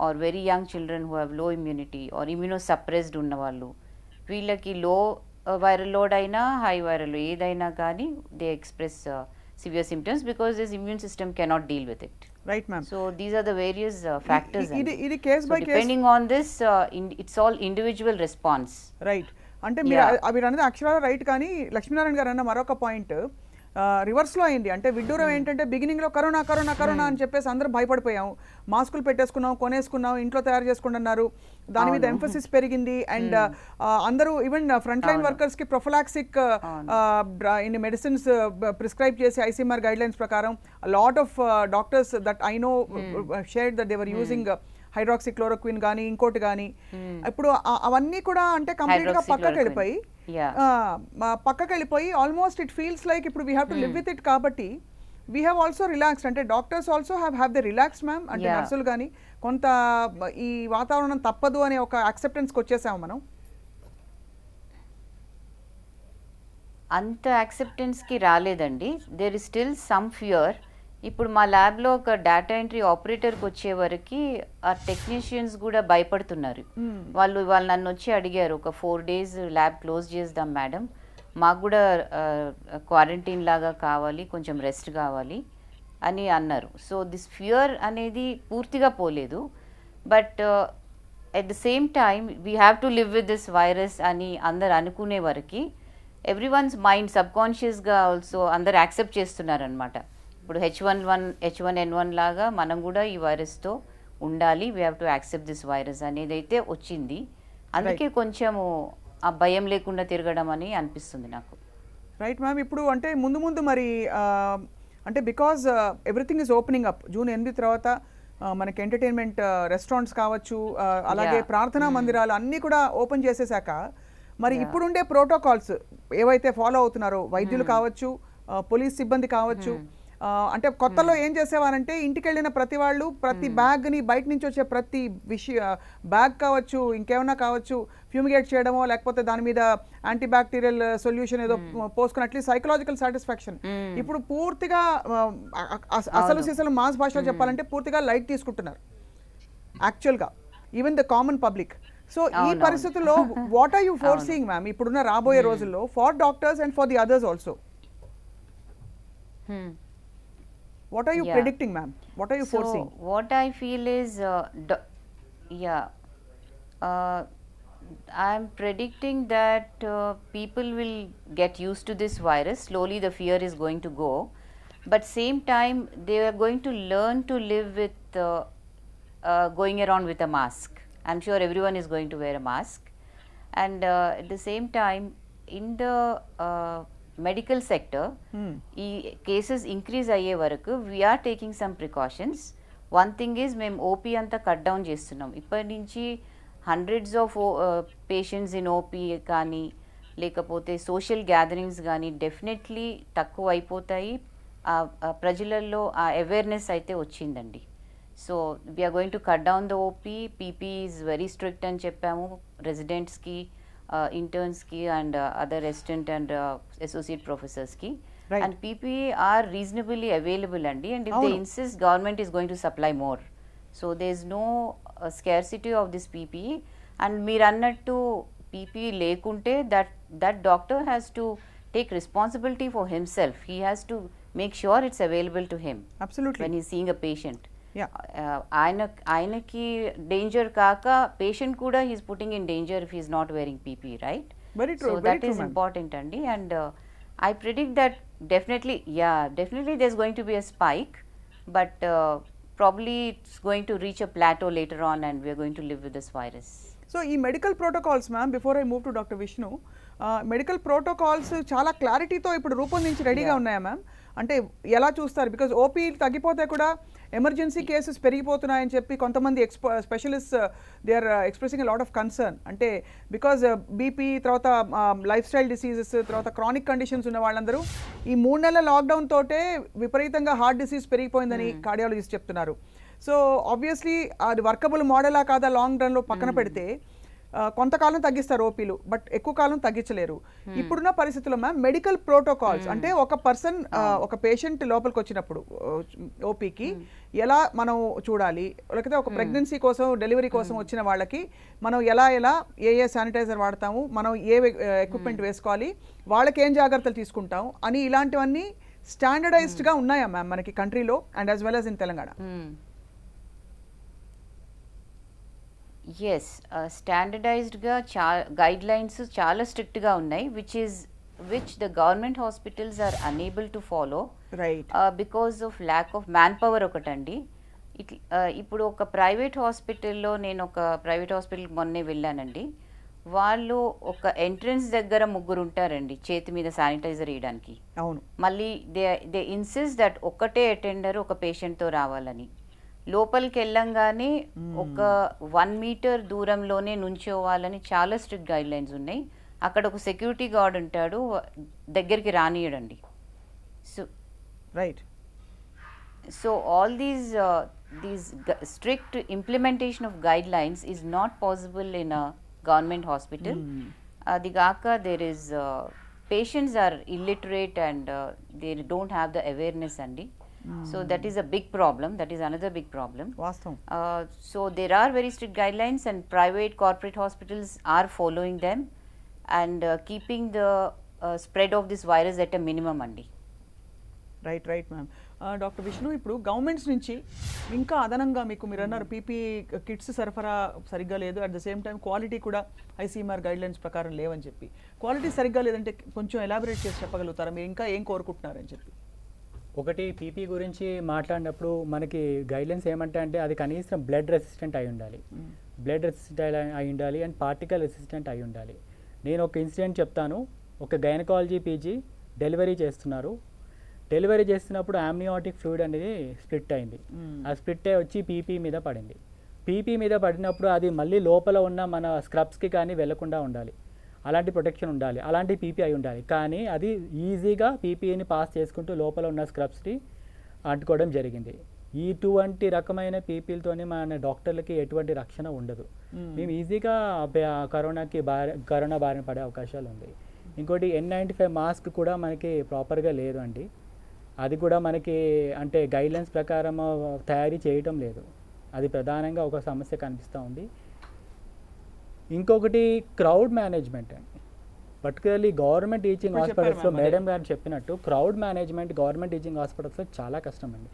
or very young children who have low immunity or immunosuppressed ఉన్న వాళ్ళు, వీళ్ళకి low viral load అయినా high viral ఏదైనా కానీ they express severe symptoms because this immune system cannot deal with it. Right ma'am. So these are the various factors. ఇది case by case, depending on this it's all individual response. Right. అంటే మీరు అనేది అక్షరాలు right. కానీ లక్ష్మీనారాయణ గారు అన్న మరొక point రివర్స్లో అయింది. అంటే విడ్డూరం ఏంటంటే బిగినింగ్లో కరోనా కరోనా కరోనా అని చెప్పేసి అందరూ భయపడిపోయాం, మాస్కులు పెట్టేసుకున్నాం, కొనేసుకున్నాం, ఇంట్లో తయారు చేసుకుంటున్నారు, దాని మీద ఎంఫసిస్ పెరిగింది. అండ్ అందరూ ఈవెన్ ఫ్రంట్ లైన్ వర్కర్స్కి ప్రొఫలాక్సిక్ ఇన్ మెడిసిన్స్ ప్రిస్క్రైబ్ చేసి ఐసీఎంఆర్ గైడ్ లైన్స్ ప్రకారం lot of doctors that I know shared that they were using hydroxychloroquine కానీ ఇంకోటి కానీ. ఇప్పుడు అవన్నీ కూడా అంటే కంప్లీట్గా పక్కకి వెళ్ళిపోయి ఆల్మోస్ట్ ఇట్ ఫీల్స్ లైక్ ఇప్పుడు we have to live with it. కాబట్టి వీ హ్యావ్ ఆల్సో రిలాక్స్డ్. అంటే doctors also have the relaxed ma'am. అంటే నర్సులు కానీ కొంత ఈ వాతావరణం తప్పదు అనే ఒక యాక్సెప్టెన్స్కి వచ్చేసాము మనం. అంత యాక్సెప్టెన్స్కి రాలేదండి. There is still some fear. ఇప్పుడు మా ల్యాబ్లో ఒక డేటా ఎంట్రీ ఆపరేటర్కి వచ్చే వరకు ఆ టెక్నీషియన్స్ కూడా భయపడుతున్నారు. వాళ్ళు నన్ను వచ్చి అడిగారు, ఒక 4 days ల్యాబ్ క్లోజ్ చేద్దాం మేడం, మాకు కూడా క్వారంటైన్ లాగా కావాలి, కొంచెం రెస్ట్ కావాలి అని అన్నారు. సో దిస్ ఫియర్ అనేది పూర్తిగా పోలేదు. But at the same time we have to live with this virus అని అందరు అనుకునే వరకు ఎవ్రీ వన్స్ మైండ్ సబ్కాన్షియస్గా ఆల్సో అందరు యాక్సెప్ట్ చేస్తున్నారనమాట. ఇప్పుడు H1N1 లాగా మనం కూడా ఈ వైరస్తో ఉండాలి, we have to accept this virus అనేది అయితే వచ్చింది. అందుకే కొంచెము ఆ భయం లేకుండా తిరగడం అని అనిపిస్తుంది నాకు. Right ma'am. ఇప్పుడు అంటే ముందు మరి అంటే because everything is opening up. June 8 తర్వాత మనకి ఎంటర్టైన్మెంట్ రెస్టారెంట్స్ కావచ్చు, అలాగే ప్రార్థనా మందిరాలు అన్నీ కూడా ఓపెన్ చేసేసాక మరి ఇప్పుడుండే ప్రోటోకాల్స్ ఏవైతే ఫాలో అవుతున్నారో వైద్యులు కావచ్చు, పోలీస్ సిబ్బంది కావచ్చు, అంటే కొత్తలో ఏం చేసేవారంటే ఇంటికి వెళ్ళిన ప్రతి వాళ్ళు ప్రతి బ్యాగ్ని బయట నుంచి వచ్చే ప్రతి బ్యాగ్ కావచ్చు ఇంకేమైనా కావచ్చు ఫ్యూమిగేట్ చేయడమో లేకపోతే దాని మీద యాంటీ బ్యాక్టీరియల్ సొల్యూషన్ ఏదో పోసుకుని అట్లీస్ట్ సైకలాజికల్ సాటిస్ఫాక్షన్. ఇప్పుడు పూర్తిగా అసలు సిసలు మాస్ భాషలో చెప్పాలంటే పూర్తిగా లైట్ తీసుకుంటున్నారు యాక్చువల్గా even the common public. So ఈ పరిస్థితుల్లో what are you forcing ma'am ఇప్పుడున్న రాబోయే రోజుల్లో for doctors and for the others also? What are you predicting, ma'am? What are you foreseeing? What I feel is, I'm predicting that people will get used to this virus. Slowly the fear is going to go. But same time, they are going to learn to live with going around with a mask. I'm sure everyone is going to wear a mask. And at the same time, in the medical sector ఈ cases increase అయ్యే వరకు we are taking some precautions. One thing is మేము OP అంతా cut down చేస్తున్నాం. ఇప్పటి నుంచి hundreds of patients in OP కానీ లేకపోతే సోషల్ గ్యాదరింగ్స్ కానీ డెఫినెట్లీ తక్కువ అయిపోతాయి. ప్రజలలో ఆ అవేర్నెస్ అయితే వచ్చిందండి. So we are going to cut down the OP. PP is very strict అని చెప్పాము రెసిడెంట్స్కి, interns ki and other assistant and associate professors ki. Right. And PPE are reasonably available andi, and if they insist, government is going to supply more. So there is no scarcity of this PPE. And meer annattu PPE lekunte that doctor has to take responsibility for himself. He has to make sure it's available to him. Absolutely. When he's seeing a patient. ఆయనకి danger కాక patient కూడా he's putting in danger if he's not wearing PP, right? So that is important అండి. And I predict that definitely there is going to be a spike, but probably it's going to reach a plateau later on and we're going to live with this virus. So ఈ medical protocols ma'am, before I move to doctor Vishnu, medical protocols చాలా క్లారిటీతో ఇప్పుడు రూపొందించి రెడీగా ఉన్నాయా ma'am? అంటే ఎలా చూస్తారు? బికాజ్ ఓపీ తగ్గిపోతే కూడా ఎమర్జెన్సీ కేసెస్ పెరిగిపోతున్నాయని చెప్పి కొంతమంది specialist they are expressing a lot of concern. అంటే బికాజ్ బీపీ తర్వాత లైఫ్ స్టైల్ డిసీజెస్ తర్వాత క్రానిక్ కండిషన్స్ ఉన్న వాళ్ళందరూ ఈ 3 నెలల లాక్డౌన్ తోటే విపరీతంగా హార్ట్ డిసీజ్ పెరిగిపోయిందని కార్డియాలజిస్ట్ చెప్తున్నారు. సో ఆబ్వియస్లీ అది వర్కబుల్ మోడలా కాదా లాంగ్ రన్లో పక్కన పెడితే కొంతకాలం తగ్గిస్తారు ఓపీలు, బట్ ఎక్కువ కాలం తగ్గించలేరు. ఇప్పుడున్న పరిస్థితుల్లో మ్యామ్ మెడికల్ ప్రోటోకాల్స్ అంటే ఒక పర్సన్ ఒక పేషెంట్ లోపలికి వచ్చినప్పుడు ఓపీకి ఎలా మనం చూడాలి, లేకపోతే ఒక ప్రెగ్నెన్సీ కోసం డెలివరీ కోసం వచ్చిన వాళ్ళకి మనం ఎలా ఏ శానిటైజర్ వాడతాము, మనం ఏ ఎక్విప్మెంట్ వేసుకోవాలి, వాళ్ళకి ఏం జాగ్రత్తలు తీసుకుంటాం అని ఇలాంటివన్నీ స్టాండర్డైజ్డ్గా ఉన్నాయా మ్యామ్ మనకి కంట్రీలో and as well as in Telangana? Yes, స్టాండర్డైజ్డ్గా గైడ్లైన్స్ చాలా స్ట్రిక్ట్గా ఉన్నాయి, which the government hospitals are unable to follow because of lack of manpower ఒకటండి. ఇప్పుడు ఒక ప్రైవేట్ హాస్పిటల్లో, నేను ఒక ప్రైవేట్ హాస్పిటల్కి మొన్నే వెళ్ళానండి. వాళ్ళు ఒక ఎంట్రన్స్ దగ్గర 3 ఉంటారండి చేతి మీద శానిటైజర్ వేయడానికి. అవును, మళ్ళీ దే ఇన్సిస్ట్ దట్ ఒక్కటే అటెండర్ ఒక పేషెంట్తో రావాలని. లోపలికి వెళ్ళంగానే ఒక 1 మీటర్ దూరంలోనే నుంచోవాలని చాలా స్ట్రిక్ట్ గైడ్ లైన్స్ ఉన్నాయి. అక్కడ ఒక సెక్యూరిటీ గార్డ్ ఉంటాడు, దగ్గరికి రానియడండి. So right, so all these strict implementation of guidelines is not possible in a government hospital. Adi gaaka there is patients are illiterate and they don't have the awareness andi. So that is a big problem. That is another big problem. వాస్తవం. So there are very strict guidelines and private corporate hospitals are following them and keeping the spread of this virus at a minimum andi. Right ma'am. Doctor Vishnu, ఇప్పుడు governments నుంచి ఇంకా అదనంగా మీరు అన్నారు PP kits సరఫరా సరిగ్గా లేదు, at the same time quality కూడా ఐసీఎంఆర్ గైడ్లైన్స్ ప్రకారం లేవని చెప్పి, క్వాలిటీ సరిగ్గా లేదంటే కొంచెం ఎలాబరేట్ చేసి చెప్పగలుగుతారా మీరు ఇంకా ఏం కోరుకుంటున్నారని చెప్పి? ఒకటి పీపీ గురించి మాట్లాడినప్పుడు మనకి గైడ్లైన్స్ ఏమంటాయంటే అది కనీసం బ్లడ్ రెసిస్టెంట్ అయి ఉండాలి, బ్లడ్ రెసిస్టెంట్ అయి ఉండాలి అండ్ పార్టికల్ రెసిస్టెంట్ అయి ఉండాలి. నేను ఒక ఇన్సిడెంట్ చెప్తాను. ఒక గైనకాలజీ పీజీ డెలివరీ చేస్తున్నప్పుడు ఆమ్నియాటిక్ ఫ్లూయిడ్ అనేది స్ప్లిట్ అయింది. ఆ స్ప్లిట్ అయ్యి వచ్చి పీపీ మీద పడింది. పీపీ మీద పడినప్పుడు అది మళ్ళీ లోపల ఉన్న మన స్క్రబ్స్కి కానీ వెళ్లకుండా ఉండాలి, అలాంటి ప్రొటెక్షన్ ఉండాలి, అలాంటి పీపీ అయి ఉండాలి. కానీ అది ఈజీగా పీపీని పాస్ చేసుకుంటూ లోపల ఉన్న స్క్రబ్స్ని అంటుకోవడం జరిగింది. ఇటువంటి రకమైన పీపీలతోనే మన డాక్టర్లకి ఎటువంటి రక్షణ ఉండదు. మేము ఈజీగా కరోనా బారిన పడే అవకాశాలు ఉంది. ఇంకోటి N95 మాస్క్ కూడా మనకి ప్రాపర్గా లేదు అండి. అది కూడా మనకి అంటే గైడ్లైన్స్ ప్రకారం తయారీ చేయటం లేదు. అది ప్రధానంగా ఒక సమస్య కనిపిస్తూ ఉంది. ఇంకొకటి క్రౌడ్ మేనేజ్మెంట్ అండి. పర్టికులర్లీ గవర్నమెంట్ టీచింగ్ ఇప్పుడు చెప్పారు హాస్పిటల్స్లో ma'am, అదే. మేడం గారు చెప్పినట్టు క్రౌడ్ మేనేజ్మెంట్ గవర్నమెంట్ టీచింగ్ హాస్పిటల్స్లో చాలా కష్టం అండి.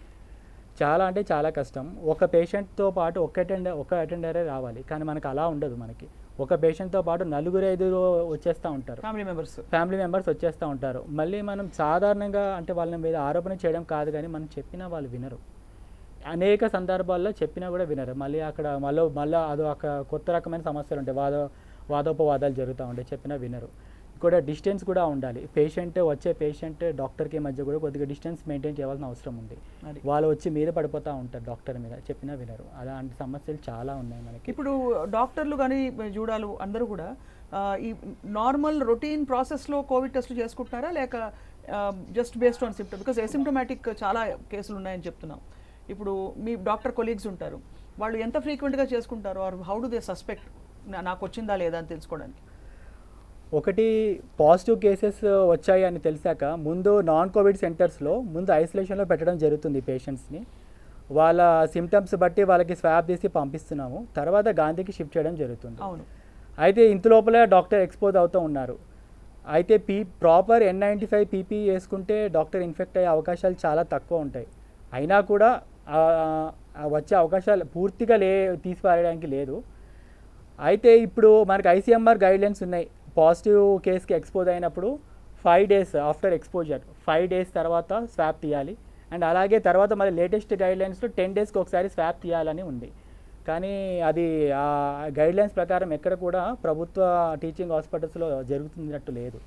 చాలా అంటే చాలా కష్టం. ఒక పేషెంట్తో పాటు ఒక అటెండరే రావాలి, కానీ మనకు అలా ఉండదు. మనకి ఒక పేషెంట్తో పాటు 4-5 వచ్చేస్తూ ఉంటారు, ఫ్యామిలీ మెంబర్స్ వచ్చేస్తూ ఉంటారు. మళ్ళీ మనం సాధారణంగా అంటే వాళ్ళ మీద ఆరోపణ చేయడం కాదు, కానీ మనం చెప్పినా వాళ్ళు వినరు. అనేక సందర్భాల్లో చెప్పినా కూడా వినరు. మళ్ళీ అక్కడ మళ్ళీ అదో ఒక కొత్త రకమైన సమస్యలు ఉంటాయి, వాదోపవాదాలు జరుగుతూ ఉంటాయి, చెప్పినా వినరు. కూడా డిస్టెన్స్ కూడా ఉండాలి. వచ్చే పేషెంట్ డాక్టర్కి మధ్య కూడా కొద్దిగా డిస్టెన్స్ మెయింటైన్ చేయాల్సిన అవసరం ఉంది. వాళ్ళు వచ్చి మీద పడిపోతూ ఉంటారు డాక్టర్ మీద, చెప్పినా వినరు. అలాంటి సమస్యలు చాలా ఉన్నాయి మనకి. ఇప్పుడు డాక్టర్లు కానీ జూడాలు అందరూ కూడా ఈ నార్మల్ రొటీన్ ప్రాసెస్లో కోవిడ్ టెస్ట్లు చేసుకుంటున్నారా, లేక just based on symptom? Because asymptomatic చాలా కేసులు ఉన్నాయని చెప్తున్నాం. ఇప్పుడు మీ డాక్టర్ కొలీగ్స్ ఉంటారు, వాళ్ళు ఎంత ఫ్రీక్వెంట్గా చేసుకుంటారు, or how do they suspect నాకు వచ్చిందా లేదా అని తెలుసుకోవడానికి? ఒకటి పాజిటివ్ కేసెస్ వచ్చాయి అని తెలిసాక ముందు నాన్ కోవిడ్ సెంటర్స్లో ముందు ఐసోలేషన్లో పెట్టడం జరుగుతుంది పేషెంట్స్ని. వాళ్ళ సిమ్టమ్స్ బట్టి వాళ్ళకి స్వాబ్ తీసి పంపిస్తున్నాము. తర్వాత గాంధీకి షిఫ్ట్ చేయడం జరుగుతుంది. అవును. అయితే ఇంత లోపల డాక్టర్ ఎక్స్పోజ్ అవుతూ ఉన్నారు. అయితే ప్రాపర్ N95 పీపీ వేసుకుంటే డాక్టర్ ఇన్ఫెక్ట్ అయ్యే అవకాశాలు చాలా తక్కువ ఉంటాయి. అయినా కూడా వచ్చే అవకాశాలు పూర్తిగా తీసిపారేయడానికి లేదు. అయితే ఇప్పుడు మనకి ICMR గైడ్లైన్స్ ఉన్నాయి. పాజిటివ్ కేసుకి ఎక్స్పోజ్ అయినప్పుడు 5 days ఆఫ్టర్ ఎక్స్పోజర్ 5 days తర్వాత స్వాబ్ తీయాలి. అండ్ అలాగే తర్వాత మళ్ళీ లేటెస్ట్ గైడ్లైన్స్లో 10 daysకి ఒకసారి స్వాబ్ తీయాలని ఉంది. కానీ అది ఆ గైడ్లైన్స్ ప్రకారం ఎక్కడ కూడా ప్రభుత్వ టీచింగ్ హాస్పిటల్స్లో జరుగుతున్నట్టు లేదు.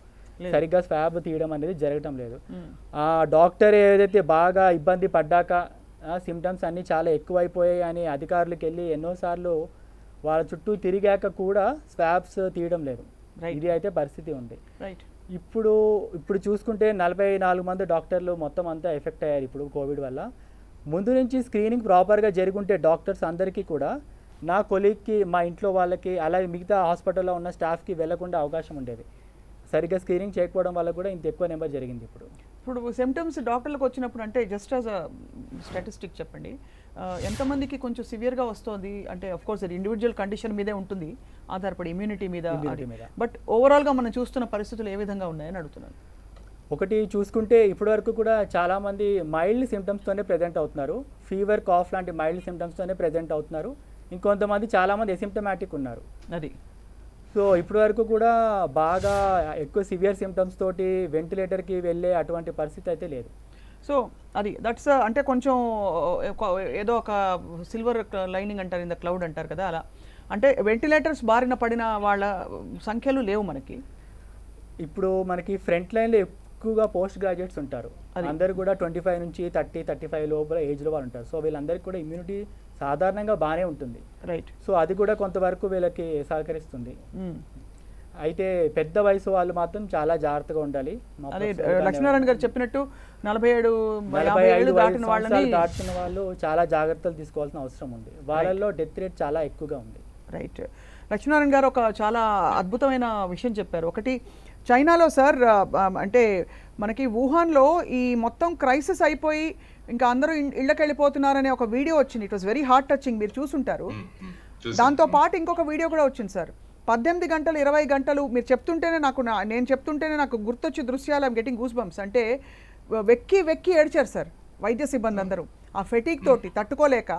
సరిగ్గా స్వాబ్ తీయడం అనేది జరగటం లేదు. ఆ డాక్టర్ ఏదైతే బాగా ఇబ్బంది పడ్డాక సిమ్టమ్స్ అన్నీ చాలా ఎక్కువైపోయాయి అని అధికారులకు వెళ్ళి ఎన్నోసార్లు వాళ్ళ చుట్టూ తిరిగాక కూడా స్వాబ్స్ తీయడం లేదు. ఇది అయితే పరిస్థితి ఉంది. ఇప్పుడు చూసుకుంటే 44 మంది డాక్టర్లు మొత్తం అంతా ఎఫెక్ట్ అయ్యారు ఇప్పుడు కోవిడ్ వల్ల. ముందు నుంచి స్క్రీనింగ్ ప్రాపర్గా జరుగుంటే డాక్టర్స్ అందరికీ కూడా నా కొలీగ్కి, మా ఇంట్లో వాళ్ళకి, అలాగే మిగతా హాస్పిటల్లో ఉన్న స్టాఫ్కి వెళ్లకుండా అవకాశం ఉండేది. సరిగ్గా స్క్రీనింగ్ చేయకపోవడం వల్ల కూడా ఇంత ఎక్కువ నెంబర్ జరిగింది. ఇప్పుడు సిమ్టమ్స్ డాక్టర్లకు వచ్చినప్పుడు అంటే జస్ట్ యాజ్ అ స్టాటిస్టిక్ చెప్పండి, ఎంతమందికి కొంచెం సివియర్గా వస్తుంది? అంటే ఆఫ్ కోర్స్ అది ఇండివిజువల్ కండిషన్ మీదే ఉంటుంది, ఆధారపడి ఇమ్యూనిటీ మీద. బట్ ఓవరాల్గా మనం చూస్తున్న పరిస్థితులు ఏ విధంగా ఉన్నాయని అడుగుతున్నాను. ఒకటి చూసుకుంటే ఇప్పటివరకు కూడా చాలామంది మైల్డ్ సిమ్టమ్స్తోనే ప్రజెంట్ అవుతున్నారు. ఫీవర్, కాఫ్ లాంటి మైల్డ్ సిమ్టమ్స్తోనే ప్రజెంట్ అవుతున్నారు. ఇంకొంతమంది చాలామంది ఎసిమ్టమాటిక్ ఉన్నారు. అది సో ఇప్పటి వరకు కూడా బాగా ఎక్కువ సివియర్ సిమ్టమ్స్ తోటి వెంటిలేటర్కి వెళ్ళే అటువంటి పరిస్థితి అయితే లేదు. సో అది దట్స్ అంటే కొంచెం ఏదో ఒక సిల్వర్ లైనింగ్ అంటారు, ఇన్ ద క్లౌడ్ అంటారు కదా, అలా అంటే వెంటిలేటర్స్ బారిన పడిన వాళ్ళ సంఖ్యలు లేవు మనకి. ఇప్పుడు మనకి ఫ్రంట్ లైన్లో ఎక్కువగా పోస్ట్ గ్రాడ్యుయేట్స్ ఉంటారు. అందరు కూడా 25 నుంచి 30-35 లోపల ఏజ్లో వాళ్ళు ఉంటారు. సో వీళ్ళందరికీ కూడా ఇమ్యూనిటీ సాధారణంగా బాగానే ఉంటుంది. రైట్. సో అది కూడా కొంతవరకు వీళ్ళకి సహకరిస్తుంది. అయితే పెద్ద వయసు వాళ్ళు మాత్రం చాలా జాగ్రత్తగా ఉండాలి. అదే లక్ష్మీనారాయణ గారు చెప్పినట్టు 47-50 దాటిన వాళ్ళు చాలా జాగ్రత్తలు తీసుకోవాల్సిన అవసరం ఉంది. వాళ్ళల్లో డెత్ రేట్ చాలా ఎక్కువగా ఉంది. రైట్. లక్ష్మీనారాయణ గారు ఒక చాలా అద్భుతమైన విషయం చెప్పారు. ఒకటి, చైనాలో సార్ అంటే మనకి వుహాన్లో ఈ మొత్తం క్రైసిస్ అయిపోయి ఇంకా అందరూ ఇళ్ళకి వెళ్ళిపోతున్నారనే ఒక వీడియో వచ్చింది. It was very heart touching, మీరు చూసుంటారు. దాంతో పాటు ఇంకొక వీడియో కూడా వచ్చింది సార్. 18 గంటలు 20 గంటలు మీరు చెప్తుంటేనే నేను చెప్తుంటేనే నాకు గుర్తొచ్చే దృశ్యాలు, ఐమ్ గెటింగ్ గూస్ బంప్స్. అంటే వెక్కి వెక్కి ఏడ్చారు సార్ వైద్య సిబ్బంది అందరూ. ఆ ఫెటీక్ తోటి తట్టుకోలేక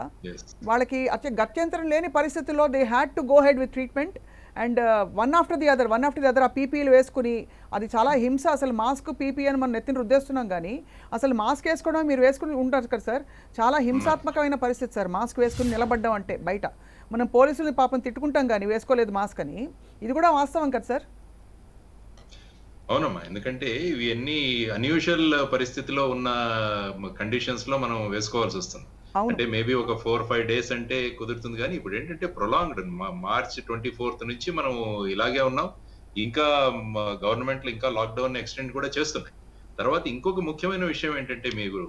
వాళ్ళకి గత్యంతరం లేని పరిస్థితుల్లో they had to go head with treatment. And one after the other ఆ పీపీలు వేసుకుని, అది చాలా హింస. అసలు మాస్క్ పీపీ అని మనం నెత్తిని రుద్దేస్తున్నాం, కానీ అసలు మాస్క్ వేసుకోవడం మీరు వేసుకుని ఉంటారు కదా సార్, చాలా హింసాత్మకమైన పరిస్థితి సార్. మాస్క్ వేసుకుని నిలబడ్డం అంటే బయట మనం పోలీసులు పాపం తిట్టుకుంటాం కానీ వేసుకోలేదు మాస్క్ అని. ఇది కూడా వాస్తవం కదా సార్? అవునమ్మా, ఎందుకంటే ఇవి అన్ని అన్యూజువల్ పరిస్థితిలో ఉన్న కండిషన్స్ లో మనం వేసుకోవాల్సి వస్తుంది. అంటే మేబీ ఒక 4-5 days అంటే కుదురుతుంది, కానీ ఇప్పుడు ఏంటంటే ప్రొలాంగ్డ్ March 24th నుంచి మనం ఇలాగే ఉన్నాం. ఇంకా గవర్నమెంట్లు ఇంకా లాక్డౌన్ ఎక్స్టెండ్ కూడా చేస్తున్నాయి. తర్వాత ఇంకొక ముఖ్యమైన విషయం ఏంటంటే, మీరు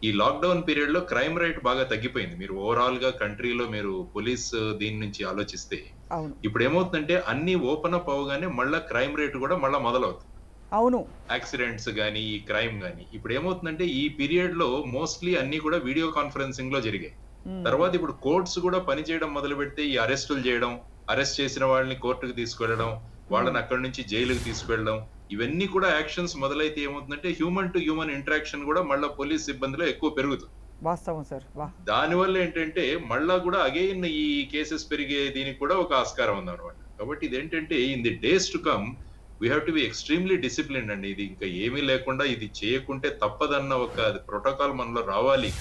ఈ లాక్డౌన్ పీరియడ్ లో క్రైమ్ రేట్ బాగా తగ్గిపోయింది. మీరు ఓవరాల్ గా కంట్రీలో మీరు పోలీస్ దీని నుంచి ఆలోచిస్తే అవును. ఇప్పుడు ఏమవుతుందంటే అన్ని ఓపెన్ అప్ అవగానే మళ్ళా క్రైమ్ రేట్ కూడా మళ్ళా మొదలవుతుంది. అవును. యాక్సిడెంట్స్ గానీ, ఈ క్రైమ్ గానీ. ఇప్పుడు ఏమవుతుందంటే ఈ పీరియడ్ లో మోస్ట్లీ అన్ని కూడా వీడియో కాన్ఫరెన్సింగ్ లో జరిగాయి. తర్వాత ఇప్పుడు కోర్ట్స్ కూడా పనిచేయడం మొదలుపెడితే ఈ అరెస్టులు చేయడం, అరెస్ట్ చేసిన వాళ్ళని కోర్టుకు తీసుకెళ్లడం, వాళ్ళని అక్కడి నుంచి జైలుకి తీసుకెళ్లడం, ఇవన్నీ కూడా యాక్షన్స్ మొదలైతే ఏమవుతుందంటే హ్యూమన్ టు హ్యూమన్ ఇంటరాక్షన్ కూడా మళ్ళా పోలీస్ సిబ్బందిలో ఎక్కువ పెరుగుతుంది. వాస్తవం సార్. దానివల్ల ఏంటంటే మళ్ళా కూడా అగైన్ ఈ కేసెస్ పెరిగే దీనికి కూడా ఒక ఆస్కారం ఉందన్నమాట. కాబట్టి ఇదేంటంటే in the days to come we have to be extremely disciplined అండి. ఇది ఇంకా ఏమీ లేకుండా ఇది చేయకుంటే తప్పదన్న ఒక ప్రోటోకాల్ మనలో రావాలి.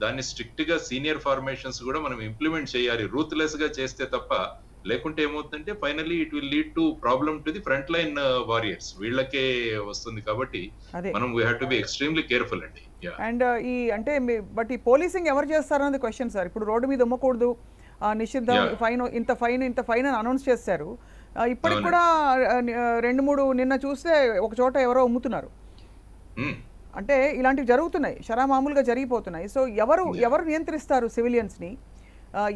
దాన్ని స్ట్రిక్ట్ గా సీనియర్ ఫార్మేషన్స్ కూడా మనం ఇంప్లిమెంట్ చేయాలి. రూత్లెస్ గా చేస్తే తప్ప లేకుంటే ఏమవుతుందంటే finally it will lead to problem to the front line warriors. వీళ్ళకే వస్తుంది. కాబట్టి అదే. మనం we have to be extremely careful అండి. అండ్ ఈ అంటే బట్ ఈ పోలీసింగ్ ఎవరు చేస్తారన్నది క్వశ్చన్ సార్. ఇప్పుడు రోడ్డు మీద ఉమ్మకూడదు, నిషిద్ధం, ఫైన్, ఇంత ఫైన్ అని అనౌన్స్ చేశారు. ఇప్పటికి కూడా 2-3 నిన్న చూస్తే ఒక చోట ఎవరో అమ్ముతున్నారు. అంటే ఇలాంటివి జరుగుతున్నాయి, మామూలుగా జరిగిపోతున్నాయి. సో ఎవరు నియంత్రిస్తారు సివిలియన్స్ని?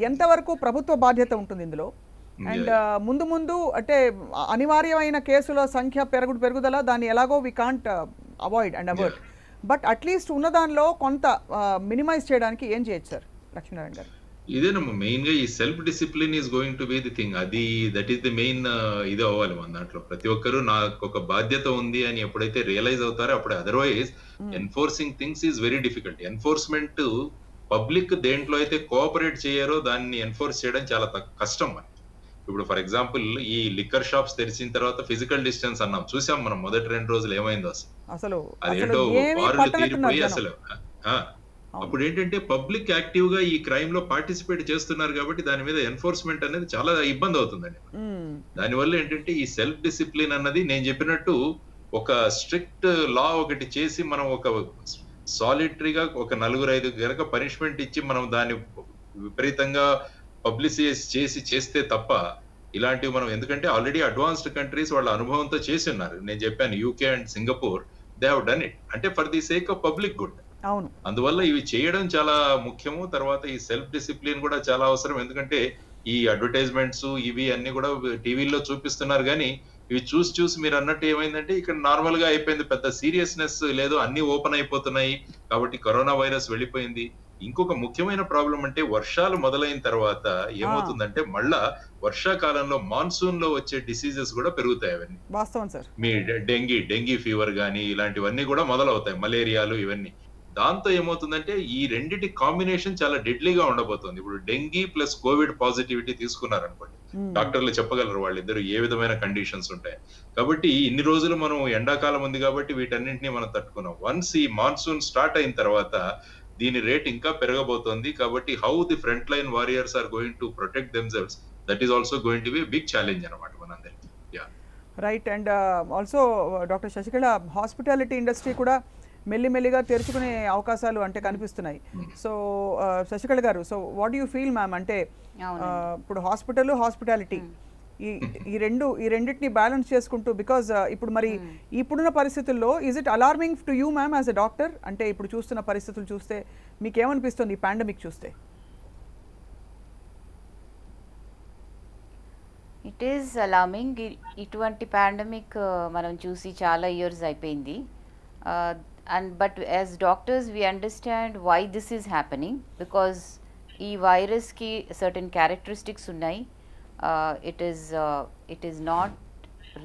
ఎంతవరకు ప్రభుత్వ బాధ్యత ఉంటుంది ఇందులో? అండ్ ముందు అంటే అనివార్యమైన కేసుల సంఖ్య పెరుగుదల, దాన్ని ఎలాగో we can't avoid and avert. But at least ఉన్న దానిలో కొంత మినిమైజ్ చేయడానికి ఏం చేయొచ్చు సార్ లక్ష్మీనారాయణ గారు? ఇదేనమ్మా మెయిన్ గా ఈ self discipline is going to be the thing. అది దట్ ఈస్ ది మెయిన్ ఇది అవ్వాలి మన దాంట్లో. ప్రతి ఒక్కరు నాకు ఒక బాధ్యత ఉంది అని ఎప్పుడైతే రియలైజ్ అవుతారో అప్పుడే. Otherwise enforcing things is very difficult. Enforcement public దేంట్లో అయితే కోఆపరేట్ చేయరో దాన్ని ఎన్ఫోర్స్ చేయడం చాలా కష్టం మనకి. ఇప్పుడు ఫర్ ఎగ్జాంపుల్ ఈ లిక్కర్ షాప్స్ తెరిచిన తర్వాత ఫిజికల్ డిస్టెన్స్ అన్నాం, చూసాం మనం మొదటి 2 రోజులు ఏమైందో అసలు. అదేంటో బారులు తీరిపోయి అసలు అప్పుడు ఏంటంటే పబ్లిక్ యాక్టివ్ గా ఈ క్రైమ్ లో పార్టిసిపేట్ చేస్తున్నారు కాబట్టి దాని మీద ఎన్ఫోర్స్మెంట్ అనేది చాలా ఇబ్బంది అవుతుందండి. దానివల్ల ఏంటంటే ఈ సెల్ఫ్ డిసిప్లిన్ అన్నది నేను చెప్పినట్టు ఒక స్ట్రిక్ట్ లా ఒకటి చేసి మనం ఒక సాలిటరీగా ఒక 4-5 గనక పనిష్మెంట్ ఇచ్చి మనం దాన్ని విపరీతంగా పబ్లిసైజ్ చేస్తే తప్ప ఇలాంటివి మనం, ఎందుకంటే ఆల్రెడీ అడ్వాన్స్డ్ కంట్రీస్ వాళ్ళ అనుభవంతో చేసి ఉన్నారు. నేను చెప్పాను UK and Singapore, they have done it. అంటే for the sake of public good. అవును. అందువల్ల ఇవి చేయడం చాలా ముఖ్యము. తర్వాత ఈ సెల్ఫ్ డిసిప్లిన్ కూడా చాలా అవసరం. ఎందుకంటే ఈ అడ్వర్టైజ్మెంట్స్ ఇవి అన్ని కూడా టీవీల్లో చూపిస్తున్నారు కానీ ఇవి చూసి మీరు అన్నట్టు ఏమైందంటే ఇక్కడ నార్మల్ గా అయిపోయింది, పెద్ద సీరియస్నెస్ లేదు, అన్ని ఓపెన్ అయిపోతున్నాయి కాబట్టి కరోనా వైరస్ వెళ్ళిపోయింది. ఇంకొక ముఖ్యమైన ప్రాబ్లం అంటే వర్షాలు మొదలైన తర్వాత ఏమవుతుందంటే మళ్ళా వర్షాకాలంలో మాన్సూన్ లో వచ్చే డిసీజెస్ కూడా పెరుగుతాయి. అవన్నీ వాస్తవం సార్. మీ డెంగీ ఫీవర్ గానీ ఇలాంటివన్నీ కూడా మొదలవుతాయి, మలేరియాలు ఇవన్నీ. దాంతో ఏమవుతుందంటే ఈ రెండిటి కాంబినేషన్ చాలా డెడ్లీగా ఉండబోతుంది. ఇప్పుడు డెంగీ ప్లస్ కోవిడ్ పాజిటివిటీ తీసుకున్నారనుకోండి, డాక్టర్లు చెప్పగలరు వాళ్ళిద్దరు ఏ విధమైన కండిషన్స్ ఉంటాయి. కాబట్టి ఇన్ని రోజులు మనం ఎండాకాలం ఉంది కాబట్టి వీటన్నింటినీ మనం తట్టుకున్నాం. వన్స్ ఈ మాన్సూన్ స్టార్ట్ అయిన తర్వాత దీని రేట్ ఇంకా పెరగబోతోంది. కాబట్టి how the front line warriors are going to protect themselves, that is also going to be big challenge అన్నమాట మనందరికి. Right. And also doctor Sasikala, hospitality industry కూడా మెల్లిమెల్లిగా తెరుచుకునే అవకాశాలు అంటే కనిపిస్తున్నాయి. సో శశికళ గారు, so what you feel ma'am? అంటే ఇప్పుడు హాస్పిటాలిటీ ఈ రెండింటిని బ్యాలెన్స్ చేసుకుంటూ, బికాజ్ ఇప్పుడు మరి ఇప్పుడున్న పరిస్థితుల్లో is it alarming to you ma'am as a doctor? అంటే ఇప్పుడు చూస్తున్న పరిస్థితులు చూస్తే మీకేమనిపిస్తుంది ఈ పాండమిక్ చూస్తే? It is alarming. ఇటువంటి పాండమిక్ మనం చూసి చాలా ఇయర్స్ అయిపోయింది. But as doctors we understand why this is happening, because ee virus ki certain characteristics unnai. It is not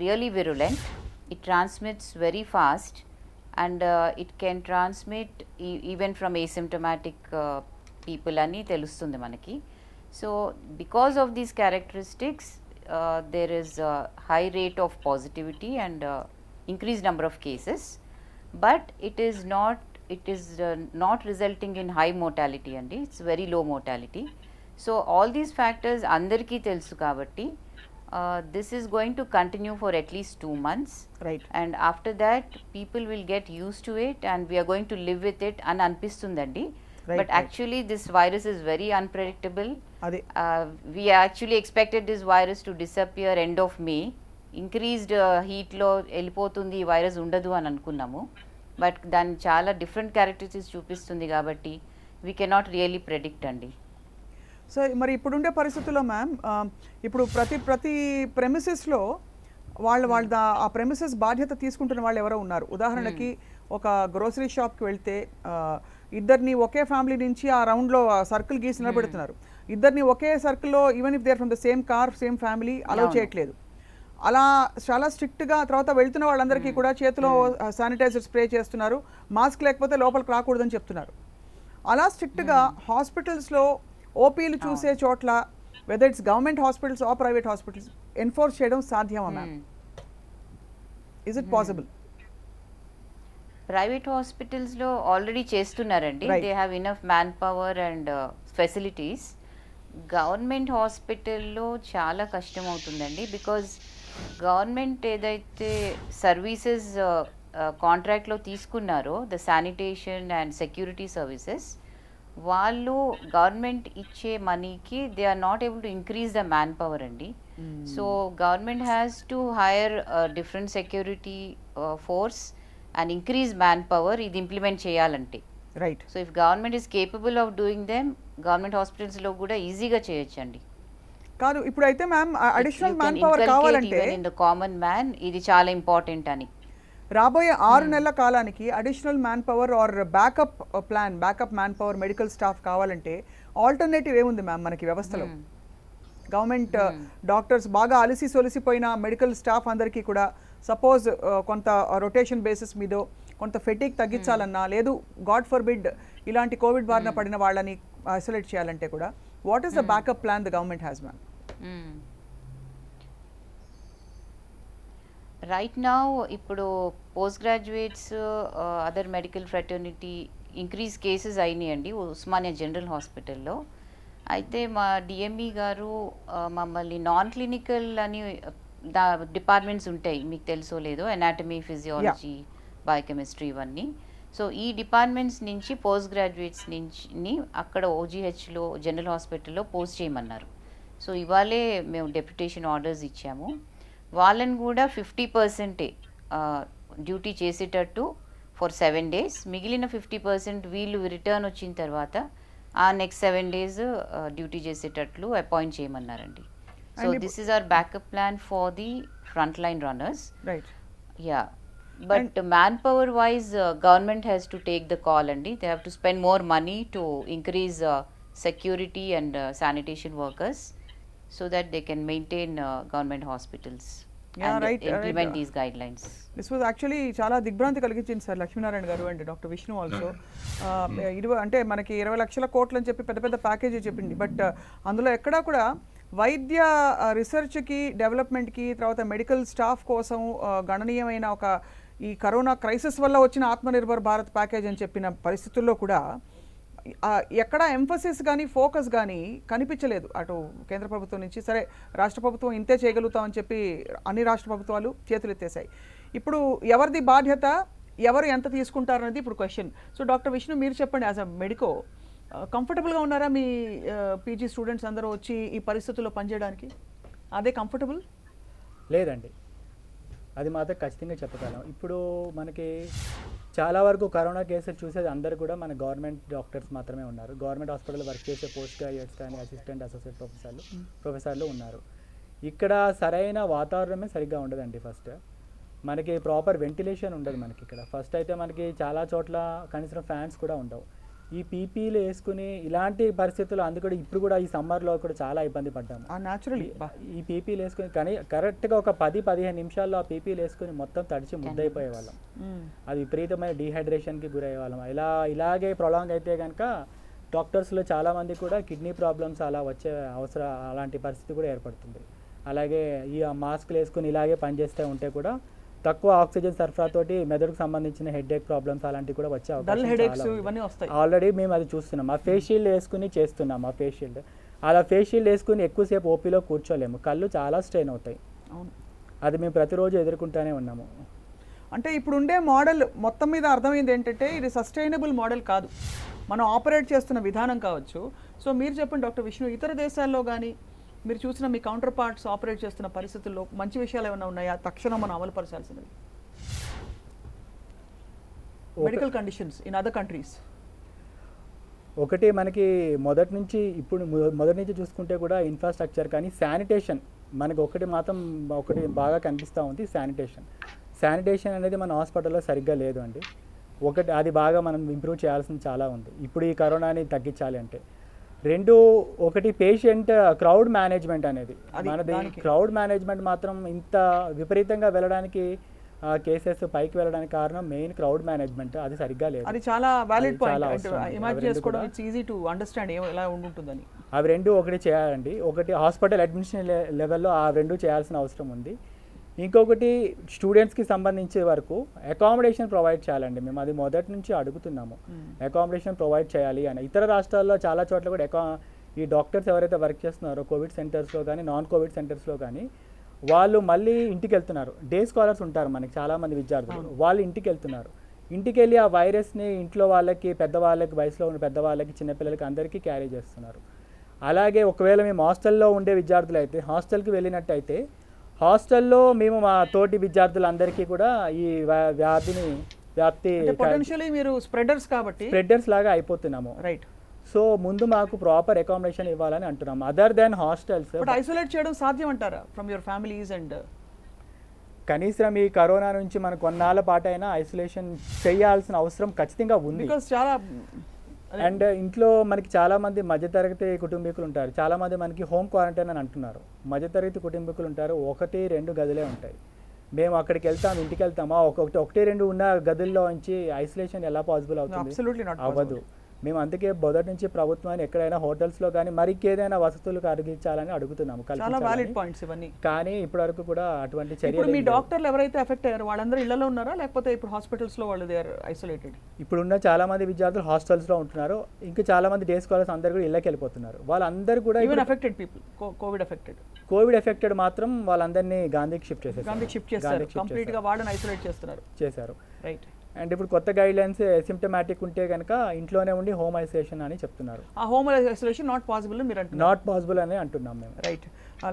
really virulent, it transmits very fast, and it can transmit even from asymptomatic people ani telustundi manaki. So because of these characteristics there is a high rate of positivity and increased number of cases, but it is not resulting in high mortality andi, it's very low mortality. So all these factors andarki telusu kabatti this is going to continue for at least 2 months, right? And after that people will get used to it and we are going to live with it అని అనిపిస్తుందండి. But actually this virus is very unpredictable. We actually expected this virus to disappear end of May. Increased heat లో వెళ్ళిపోతుంది ఈ virus ఉండదు అని అనుకున్నాము. But దాని చాలా డిఫరెంట్ క్యారెక్టరిస్టిక్స్ చూపిస్తుంది కాబట్టి వీ కెనాట్ రియలీ ప్రెడిక్ట్ అండి. సో మరి ఇప్పుడుండే పరిస్థితుల్లో మ్యామ్ ఇప్పుడు ప్రతి ప్రెమిసెస్లో వాళ్ళ ఆ ప్రెమిసెస్ బాధ్యత తీసుకుంటున్న వాళ్ళు ఎవరో ఉన్నారు. ఉదాహరణకి ఒక గ్రోసరీ షాప్కి వెళ్తే ఇద్దరిని ఒకే ఫ్యామిలీ నుంచి ఆ రౌండ్లో సర్కిల్ గీసి నిలబెడుతున్నారు. ఇద్దరిని ఒకే సర్కిల్లో even if they're from the same car same family allow చేయట్లేదు. అలా చాలా స్ట్రిక్ట్గా తర్వాత వెళ్తున్న వాళ్ళందరికీ కూడా చేతిలో శానిటైజర్ స్ప్రే చేస్తున్నారు, మాస్క్ లేకపోతే లోపలికి రాకూడదని చెప్తున్నారు. అలా స్ట్రిక్ట్గా హాస్పిటల్స్లో ఓపీలు చూసే చోట్ల whether it's government hospitals or private hospitals enforce చేయడం సాధ్యమా ma'am? Is it possible? Private హాస్పిటల్స్లో ఆల్రెడీ చేస్తున్నారండి. Right. They have enough manpower and facilities. Government హాస్పిటల్లో చాలా కష్టం అవుతుందండి, బికాజ్ గవర్నమెంట్ ఏదైతే సర్వీసెస్ కాంట్రాక్ట్లో తీసుకున్నారో the sanitation and security services, వాళ్ళు గవర్నమెంట్ ఇచ్చే మనీకి they are not able to increase the మ్యాన్ పవర్ అండి. So government has to hire different security force and increase man power ఇది ఇంప్లిమెంట్ చేయాలంటే. Right. So if government is capable of doing them, government హాస్పిటల్స్లో కూడా ఈజీగా చేయొచ్చండి. కాదు ఇప్పుడు అయితే మ్యామ్ అడిషనల్ మ్యాన్ పవర్ కావాలంటే ఇన్ ద కామన్ మ్యాన్ ఇది చాలా ఇంపార్టెంట్ అని. రాబోయే 6 నెలల కాలానికి additional manpower or backup plan, backup manpower medical staff కావాలంటే ఆల్టర్నేటివ్ ఏముంది మ్యామ్ మనకి వ్యవస్థలో? గవర్నమెంట్ డాక్టర్స్ బాగా అలసి సొలిసిపోయిన మెడికల్ స్టాఫ్ అందరికీ కూడా సపోజ్ కొంత రొటేషన్ బేసిస్ మీదో కొంత ఫెటిక్ తగ్గించాలన్నా, లేదు గాడ్ ఫర్ బిడ్ ఇలాంటి కోవిడ్ బారిన పడిన వాళ్ళని ఐసోలేట్ చేయాలంటే కూడా what is the backup plan the government has ma'am? Right now ఇప్పుడు post graduates other medical fraternity increase cases అయినాయండి ఉస్మానియా జనరల్ హాస్పిటల్లో. అయితే మా డిఎంఈ గారు మమ్మల్ని నాన్ క్లినికల్ అని డిపార్ట్మెంట్స్ ఉంటాయి, మీకు తెలుసో లేదో, ఎనాటమీ, ఫిజియాలజీ, బయోకెమిస్ట్రీ ఇవన్నీ. సో ఈ డిపార్ట్మెంట్స్ నుంచి పోస్ట్ గ్రాడ్యుయేట్స్ నుంచి అక్కడ ఓజీహెచ్లో జనరల్ హాస్పిటల్లో పోస్ట్ చేయమన్నారు. సో ఇవాళే మేము డెప్యుటేషన్ ఆర్డర్స్ ఇచ్చాము. వాళ్ళని కూడా 50% డ్యూటీ చేసేటట్టు ఫర్ 7 days, మిగిలిన 50% వీళ్ళు రిటర్న్ వచ్చిన తర్వాత ఆ నెక్స్ట్ 7 days డ్యూటీ చేసేటట్లు అపాయింట్ చేయమన్నారండి. So this is our backup plan for the front line runners. Right. Yeah, but manpower wise government has to take the call అండి. They have to spend more money to increase security and sanitation workers so that they can maintain government hospitals and implement these guidelines. This was actually చాలా దిగ్భ్రాంతి కలిగించింది sir Lakshminarayana గారు and doctor Vishnu also. అంటే మనకి 20 లక్షల కోట్లు అని చెప్పి పెద్ద పెద్ద ప్యాకేజీ చెప్పింది, బట్ అందులో ఎక్కడా కూడా వైద్య రీసెర్చ్కి, డెవలప్మెంట్కి, తర్వాత మెడికల్ స్టాఫ్ కోసం గణనీయమైన ఒక ఈ కరోనా క్రైసిస్ వల్ల వచ్చిన ఆత్మనిర్భర్ భారత్ ప్యాకేజ్ అని చెప్పిన పరిస్థితుల్లో కూడా ఎక్కడ ఎంఫసిస్ కానీ ఫోకస్ కానీ కనిపించలేదు అటు కేంద్ర ప్రభుత్వం నుంచి. సరే రాష్ట్ర ప్రభుత్వం ఇంతే చేయగలుగుతామని చెప్పి అన్ని రాష్ట్ర ప్రభుత్వాలు చేతులెత్తేసాయి. ఇప్పుడు ఎవరిది బాధ్యత, ఎవరు ఎంత తీసుకుంటారనేది ఇప్పుడు క్వశ్చన్. సో డాక్టర్ విష్ణు మీరు చెప్పండి, యాజ్ అ మెడికో కంఫర్టబుల్గా ఉన్నారా మీ పీజీ స్టూడెంట్స్ అందరూ వచ్చి ఈ పరిస్థితుల్లో పనిచేయడానికి? అదే కంఫర్టబుల్? లేదండి, అది మాత్రం ఖచ్చితంగా చెప్పగలం. ఇప్పుడు మనకి చాలా వరకు కరోనా కేసులు చూసేది అందరూ కూడా మన గవర్నమెంట్ డాక్టర్స్ మాత్రమే ఉన్నారు. గవర్నమెంట్ హాస్పిటల్లో వర్క్ చేసే పోస్ట్ గ్రాడ్యుయేట్స్ కానీ అసిస్టెంట్, అసోసియేట్ ప్రొఫెసర్లు ఉన్నారు. ఇక్కడ సరైన వాతావరణమే సరిగ్గా ఉండదండి. ఫస్ట్ మనకి ప్రాపర్ వెంటిలేషన్ ఉండదు మనకి ఇక్కడ. ఫస్ట్ అయితే మనకి చాలా చోట్ల కనీసం ఫ్యాన్స్ కూడా ఉండవు. ఈ పీపీలు వేసుకుని ఇలాంటి పరిస్థితులు అందుకని ఇప్పుడు కూడా ఈ సమ్మర్లో కూడా చాలా ఇబ్బంది పడ్డాము. న్యాచురలీ ఈ పీపీలు వేసుకుని కానీ కరెక్ట్గా ఒక 10-15 నిమిషాల్లో ఆ పీపీలు వేసుకుని మొత్తం తడిచి ముద్దయిపోయే వాళ్ళం. అది విపరీతమైన డీహైడ్రేషన్కి గురయ్యే వాళ్ళం. ఇలాగే ప్రొలాంగ్ అయితే కనుక డాక్టర్స్లో చాలామంది కూడా కిడ్నీ ప్రాబ్లమ్స్ అలా వచ్చే అలాంటి పరిస్థితి కూడా ఏర్పడుతుంది. అలాగే ఈ మాస్క్లు వేసుకుని ఇలాగే పనిచేస్తూ ఉంటే కూడా తక్కువ ఆక్సిజన్ సరఫరాతోటి మెదడుకు సంబంధించిన హెడేక్ ప్రాబ్లమ్స్ అలాంటివి కూడా వచ్చే అవకాశం ఆల్రెడీ మేము అది చూస్తున్నాం. ఆ ఫేస్ షీల్డ్ వేసుకుని చేస్తున్నాం. ఆ ఫేస్ షీల్డ్ అలా ఫేస్ షీల్డ్ వేసుకుని ఎక్కువసేపు ఓపీలో కూర్చోలేము, కళ్ళు చాలా స్ట్రెయిన్ అవుతాయి. అది మేము ప్రతిరోజు ఎదుర్కొంటూనే ఉన్నాము. అంటే ఇప్పుడు ఉండే మోడల్ మొత్తం మీద అర్థమైంది ఏంటంటే ఇది సస్టైనబుల్ మోడల్ కాదు, మనం ఆపరేట్ చేస్తున్న విధానం కావచ్చు. సో మీరు చెప్పండి డాక్టర్ విష్ణు, ఇతర దేశాల్లో కానీ మీరు చూసిన మీ కౌంటర్ పార్ట్స్ ఆపరేట్ చేస్తున్న పరిస్థితుల్లో మంచి విషయాలు ఏమైనా ఉన్నాయా తక్షణం మనం అమలు పరచాల్సినవి? Medical conditions in other countries? ఒకటి మనకి మొదటి నుంచి చూసుకుంటే కూడా ఇన్ఫ్రాస్ట్రక్చర్ కానీ శానిటేషన్ మనకి ఒకటి బాగా కనిపిస్తూ ఉంది. శానిటేషన్ అనేది మన హాస్పిటల్లో సరిగ్గా లేదు అండి. అది బాగా మనం ఇంప్రూవ్ చేయాల్సింది చాలా ఉంది ఇప్పుడు ఈ కరోనాని తగ్గించాలి అంటే. ఒకటి పేషెంట్ క్రౌడ్ మేనేజ్మెంట్ అనేది మనది. క్రౌడ్ మేనేజ్మెంట్ మాత్రం ఇంత విపరీతంగా వెళ్ళడానికి కేసెస్ పైకి వెళ్ళడానికి కారణం మెయిన్ క్రౌడ్ మేనేజ్మెంట్, అది సరిగ్గా లేదు. అది చాలా వ్యాలిడ్ చాలా పాయింట్. అవసరం. ఇమాజిన్ చేసుకోవడం ఇట్స్ ఈజీ టు అండర్స్టాండ్ ఎలా ఉంటుందని. అవి రెండు ఒకటి చేయాలండి. ఒకటి హాస్పిటల్ అడ్మినిస్ట్రేషన్ లెవెల్లో ఆ రెండు చేయాల్సిన అవసరం ఉంది. ఇంకొకటి స్టూడెంట్స్కి సంబంధించే వరకు అకామిడేషన్ ప్రొవైడ్ చేయాలండి. మేము అది మొదటి నుంచి అడుగుతున్నాము, అకామిడేషన్ ప్రొవైడ్ చేయాలి అని. ఇతర రాష్ట్రాల్లో చాలా చోట్ల కూడా ఈ డాక్టర్స్ ఎవరైతే వర్క్ చేస్తున్నారో కోవిడ్ సెంటర్స్లో కానీ నాన్ కోవిడ్ సెంటర్స్లో కానీ వాళ్ళు మళ్ళీ ఇంటికి వెళ్తున్నారు. డే స్కాలర్స్ ఉంటారు మనకి చాలామంది విద్యార్థులు, వాళ్ళు ఇంటికి వెళ్తున్నారు. ఇంటికి వెళ్ళి ఆ వైరస్ని ఇంట్లో వాళ్ళకి, పెద్దవాళ్ళకి, వయసులో ఉన్న పెద్దవాళ్ళకి, చిన్నపిల్లలకి అందరికీ క్యారీ చేస్తున్నారు. అలాగే ఒకవేళ మేము హాస్టల్లో ఉండే విద్యార్థులు అయితే హాస్టల్కి వెళ్ళినట్టయితే హాస్టల్లో మేము మా తోటి విద్యార్థులందరికీ కూడా ఈ వ్యాప్తి పొటెన్షియల్లీ మీరు స్ప్రెడర్స్ లాగా అయిపోతున్నాము. రైట్. సో ముందు మాకు ప్రాపర్ అకామిడేషన్ ఇవ్వాలని అంటున్నాం. అదర్ దెన్ హాస్టల్స్ ఐసోలేట్ చేయడం సాధ్యం అంటారా ఫ్రమ్ యువర్ ఫ్యామిలీస్? అండ్ కనీసం ఈ కరోనా నుంచి మనకు కొన్నాళ్ళ పాటైనా ఐసోలేషన్ చేయాల్సిన అవసరం ఖచ్చితంగా ఉంది. చాలా అండ్ ఇంట్లో మనకి చాలామంది మధ్యతరగతి కుటుంబీకులు ఉంటారు, చాలామంది మనకి హోమ్ క్వారంటైన్ అని అంటున్నారు. మధ్యతరగతి కుటుంబీకులు ఉంటారు, 1-2 గదులే ఉంటాయి. మేము అక్కడికి వెళ్తాం, ఇంటికి వెళ్తామా, 1-2 ఉన్న గదుల్లో నుంచి ఐసోలేషన్ ఎలా పాసిబుల్ అవుతుంది? అవ్వదు. మేము అందుకే మొదటి నుంచి ప్రభుత్వాన్ని ఎక్కడైనా హోటల్స్లో కానీ మరికేదైనా వసతులు కలిగించాలని అడుగుతున్నాము. చాలా వాలిడ్ పాయింట్స్ ఇవన్నీ. కానీ ఇప్పటి వరకు కూడా అటువంటి చర్యలు. మీ డాక్టర్లు ఎవరైతే ఎఫెక్ట్ అయ్యారో వాళ్ళందరూ ఇళ్లలో ఉన్నారా, లేకపోతే ఇప్పుడు హాస్పిటల్స్లో వాళ్ళు దే ఆర్ ఐసోలేటెడ్? ఇప్పుడున్న చాలా మంది విద్యార్థులు హాస్టల్స్లో ఉంటున్నారు. ఇంకా చాలా మంది డే స్కాలర్స్ అందరూ కూడా ఇళ్ళకి వెళ్ళిపోతున్నారు. వాళ్ళందరూ కూడా ఎఫెక్టెడ్ పీపుల్ కోవిడ్ ఎఫెక్టెడ్ మాత్రం వాళ్ళందరినీ గాంధీకి షిఫ్ట్ చేశారు. కంప్లీట్ గా వార్డెన్ ఐసోలేట్ చేశారు. రైట్. అండ్ ఇప్పుడు కొత్త గైడ్ లైన్స్ సిమ్టమాటిక్ ఉంటే కనుక ఇంట్లోనే ఉండి హోమ్ ఐసోలేషన్ అని చెప్తున్నారు. ఆ హోమ్ ఐసోలేషన్ నాట్ పాసిబుల్ మీరు అంటున్నారు? నాట్ పాసిబుల్ అని అంటున్నాం మేము. రైట్.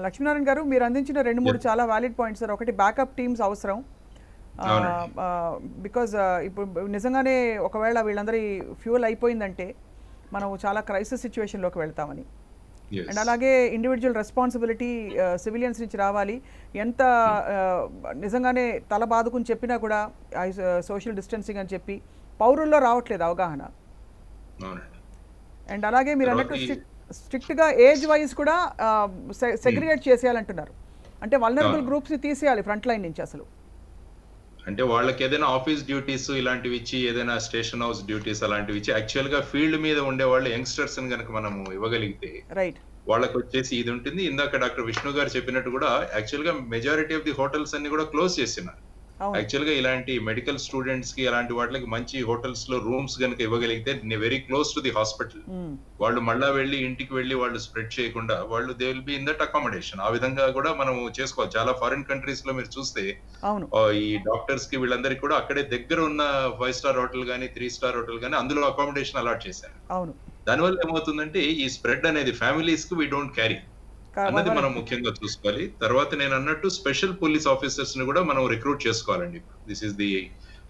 లక్ష్మీనారాయణ గారు, మీరు అందించిన 2-3 చాలా వ్యాలిడ్ పాయింట్స్ సార్. ఒకటి, బ్యాకప్ టీమ్స్ అవసరం. బికాజ్ ఇప్పుడు నిజంగానే ఒకవేళ వీళ్ళందరి ఫ్యూల్ అయిపోయిందంటే మనం చాలా క్రైసిస్ సిచ్యువేషన్లోకి వెళ్తామని. అండ్ అలాగే ఇండివిజువల్ రెస్పాన్సిబిలిటీ సివిలియన్స్ నుంచి రావాలి. ఎంత నిజంగానే తల బాదుకుని చెప్పినా కూడా సోషల్ డిస్టెన్సింగ్ అని చెప్పి పౌరుల్లో రావట్లేదు అవగాహన. అండ్ అలాగే మీరు అన్నట్టు స్ట్రిక్ట్గా ఏజ్ వైజ్ కూడా సెగ్రిగేట్ చేసేయాలంటున్నారు. అంటే వల్నరబుల్ గ్రూప్స్ని తీసేయాలి ఫ్రంట్ లైన్ నుంచి అసలు. అంటే వాళ్ళకి ఏదైనా ఆఫీస్ డ్యూటీస్ ఇలాంటివి ఇచ్చి, ఏదైనా స్టేషన్ హౌస్ డ్యూటీస్ అలాంటివి ఇచ్చి, యాక్చువల్ గా ఫీల్డ్ మీద ఉండే వాళ్ళు యంగ్స్టర్స్ కనుక మనము ఇవ్వగలిగితే రైట్, వాళ్ళకి వచ్చేసి ఇది ఉంటుంది. ఇందాక డాక్టర్ విష్ణు గారు చెప్పినట్టు కూడా యాక్చువల్ గా మెజారిటీ ఆఫ్ ది హోటల్స్ అన్ని కూడా క్లోజ్ చేస్తున్నారు. యాక్చువల్ గా ఇలాంటి మెడికల్ స్టూడెంట్స్ కి అలాంటి వాటికి మంచి హోటల్స్ లో రూమ్స్ కనుక ఇవ్వగలిగితే very close to the hospital, వాళ్ళు మళ్ళా వెళ్ళి ఇంటికి వెళ్ళి వాళ్ళు స్ప్రెడ్ చేయకుండా వాళ్ళు they will be in that accommodation. ఆ విధంగా కూడా మనం చేసుకోవాలి. చాలా ఫారిన్ కంట్రీస్ లో మీరు చూస్తే ఈ డాక్టర్స్ కి వీళ్ళందరికీ కూడా అక్కడే దగ్గర ఉన్న 5 స్టార్ హోటల్ గానీ 3 స్టార్ హోటల్ గానీ అందులో అకామిడేషన్ అలాట్ చేశారు. దానివల్ల ఏమవుతుందంటే ఈ స్ప్రెడ్ అనేది ఫ్యామిలీస్ కి వీ డోంట్ క్యారీ అన్నది మనం ముఖ్యంగా చూసుకోవాలి. తర్వాత నేను అన్నట్టు స్పెషల్ పోలీస్ ఆఫీసర్స్ ని కూడా మనం రిక్రూట్ చేసుకోవాలండి. This is the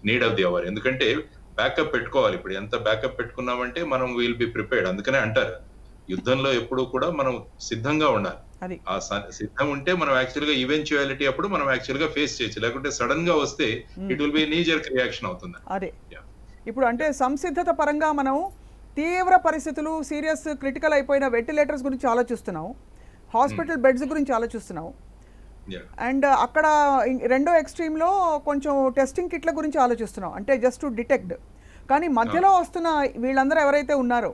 need of the hour. ఎందుకంటే బ్యాకప్ పెట్టుకోవాలి. ఇప్పుడు ఎంత బ్యాకప్ పెట్టుకున్నామంటే మనం విల్ బి ప్రిపేర్డ్. అందుకనే అంటారు యుద్ధంలో ఎప్పుడు కూడా మనం సిద్ధంగా ఉండాలి. ఆ సిద్ధం ఉంటే మనం యాక్చువల్ గా ఈవెంచువాలిటీ అప్పుడు మనం యాక్చువల్ గా ఫేస్ చేయొచ్చు. లేకుంటే సడన్ గా వస్తే ఇట్ విల్ బి నీ జర్క్ రియాక్షన్ అవుతుంది. అదే ఇప్పుడు అంటే సంసిద్ధత పరంగా మనం తీవ్ర పరిస్థితులు, సీరియస్ క్రిటికల్ అయిపోయిన వెంటిలేటర్స్ గురించి ఆలోచిస్తున్నాం, హాస్పిటల్ బెడ్స్ గురించి ఆలోచిస్తున్నాం. అండ్ అక్కడ రెండో ఎక్స్ట్రీమ్లో కొంచెం టెస్టింగ్ కిట్ల గురించి ఆలోచిస్తున్నాం, అంటే జస్ట్ టు డిటెక్ట్. కానీ మధ్యలో వస్తున్న వీళ్ళందరూ ఎవరైతే ఉన్నారో,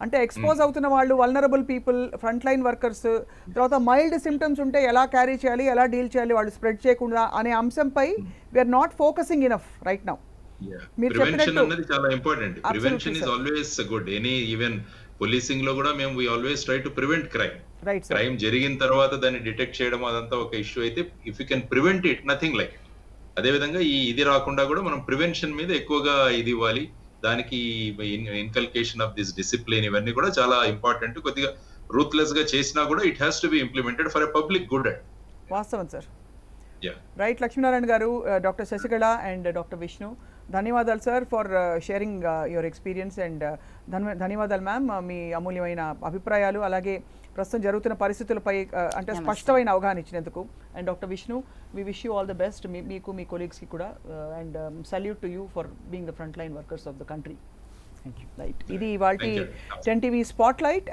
అంటే ఎక్స్పోజ్ అవుతున్న వాళ్ళు, vulnerable people, front line workers, తర్వాత మైల్డ్ సిమ్టమ్స్ ఉంటే ఎలా క్యారీ చేయాలి, ఎలా డీల్ చేయాలి, వాళ్ళు స్ప్రెడ్ చేయకుండా అనే అంశంపై we are not focusing enough right now. Prevention అన్నది చాలా important. Prevention is always good. Any even policing లో కూడా మేము we always try to prevent crime. Crime జరిగిన తర్వాత దాన్ని డిటెక్ట్ చేయడం అదంతా ఒక ఇష్యూ అయితే, if you can prevent it nothing like it. అదే విధంగా ఇది రాకుండా కూడా మనం ప్రివెన్షన్ మీద ఎక్కువగా ఇది ఇవ్వాలి. దానికి ఇన్కల్కేషన్ ఆఫ్ దిస్ డిసిప్లిన్ ఇవన్నీ కూడా చాలా ఇంపార్టెంట్. కొద్దిగా రూత్లెస్ గా చేసినా కూడా it has to be implemented for a public good. వాస్తవం sir. Yeah right Lakshminarayana garu, doctor Shashikala and doctor Vishnu, ధన్యవాదాలు sir for sharing your experience and ధన్యవాదాలు మ్యామ్ మీ అమూల్యమైన అభిప్రాయాలు అలాగే ప్రస్తుతం జరుగుతున్న పరిస్థితులపై అంటే స్పష్టమైన అవగాహన ఇచ్చినందుకు. And doctor Vishnu, we wish you all the best మీకు మీ కొలీగ్స్కి కూడా and salute to you for being the front line workers of the country. Thank you. Right, ఇది ఇవాల్టి Thank you. 10 TV spot light.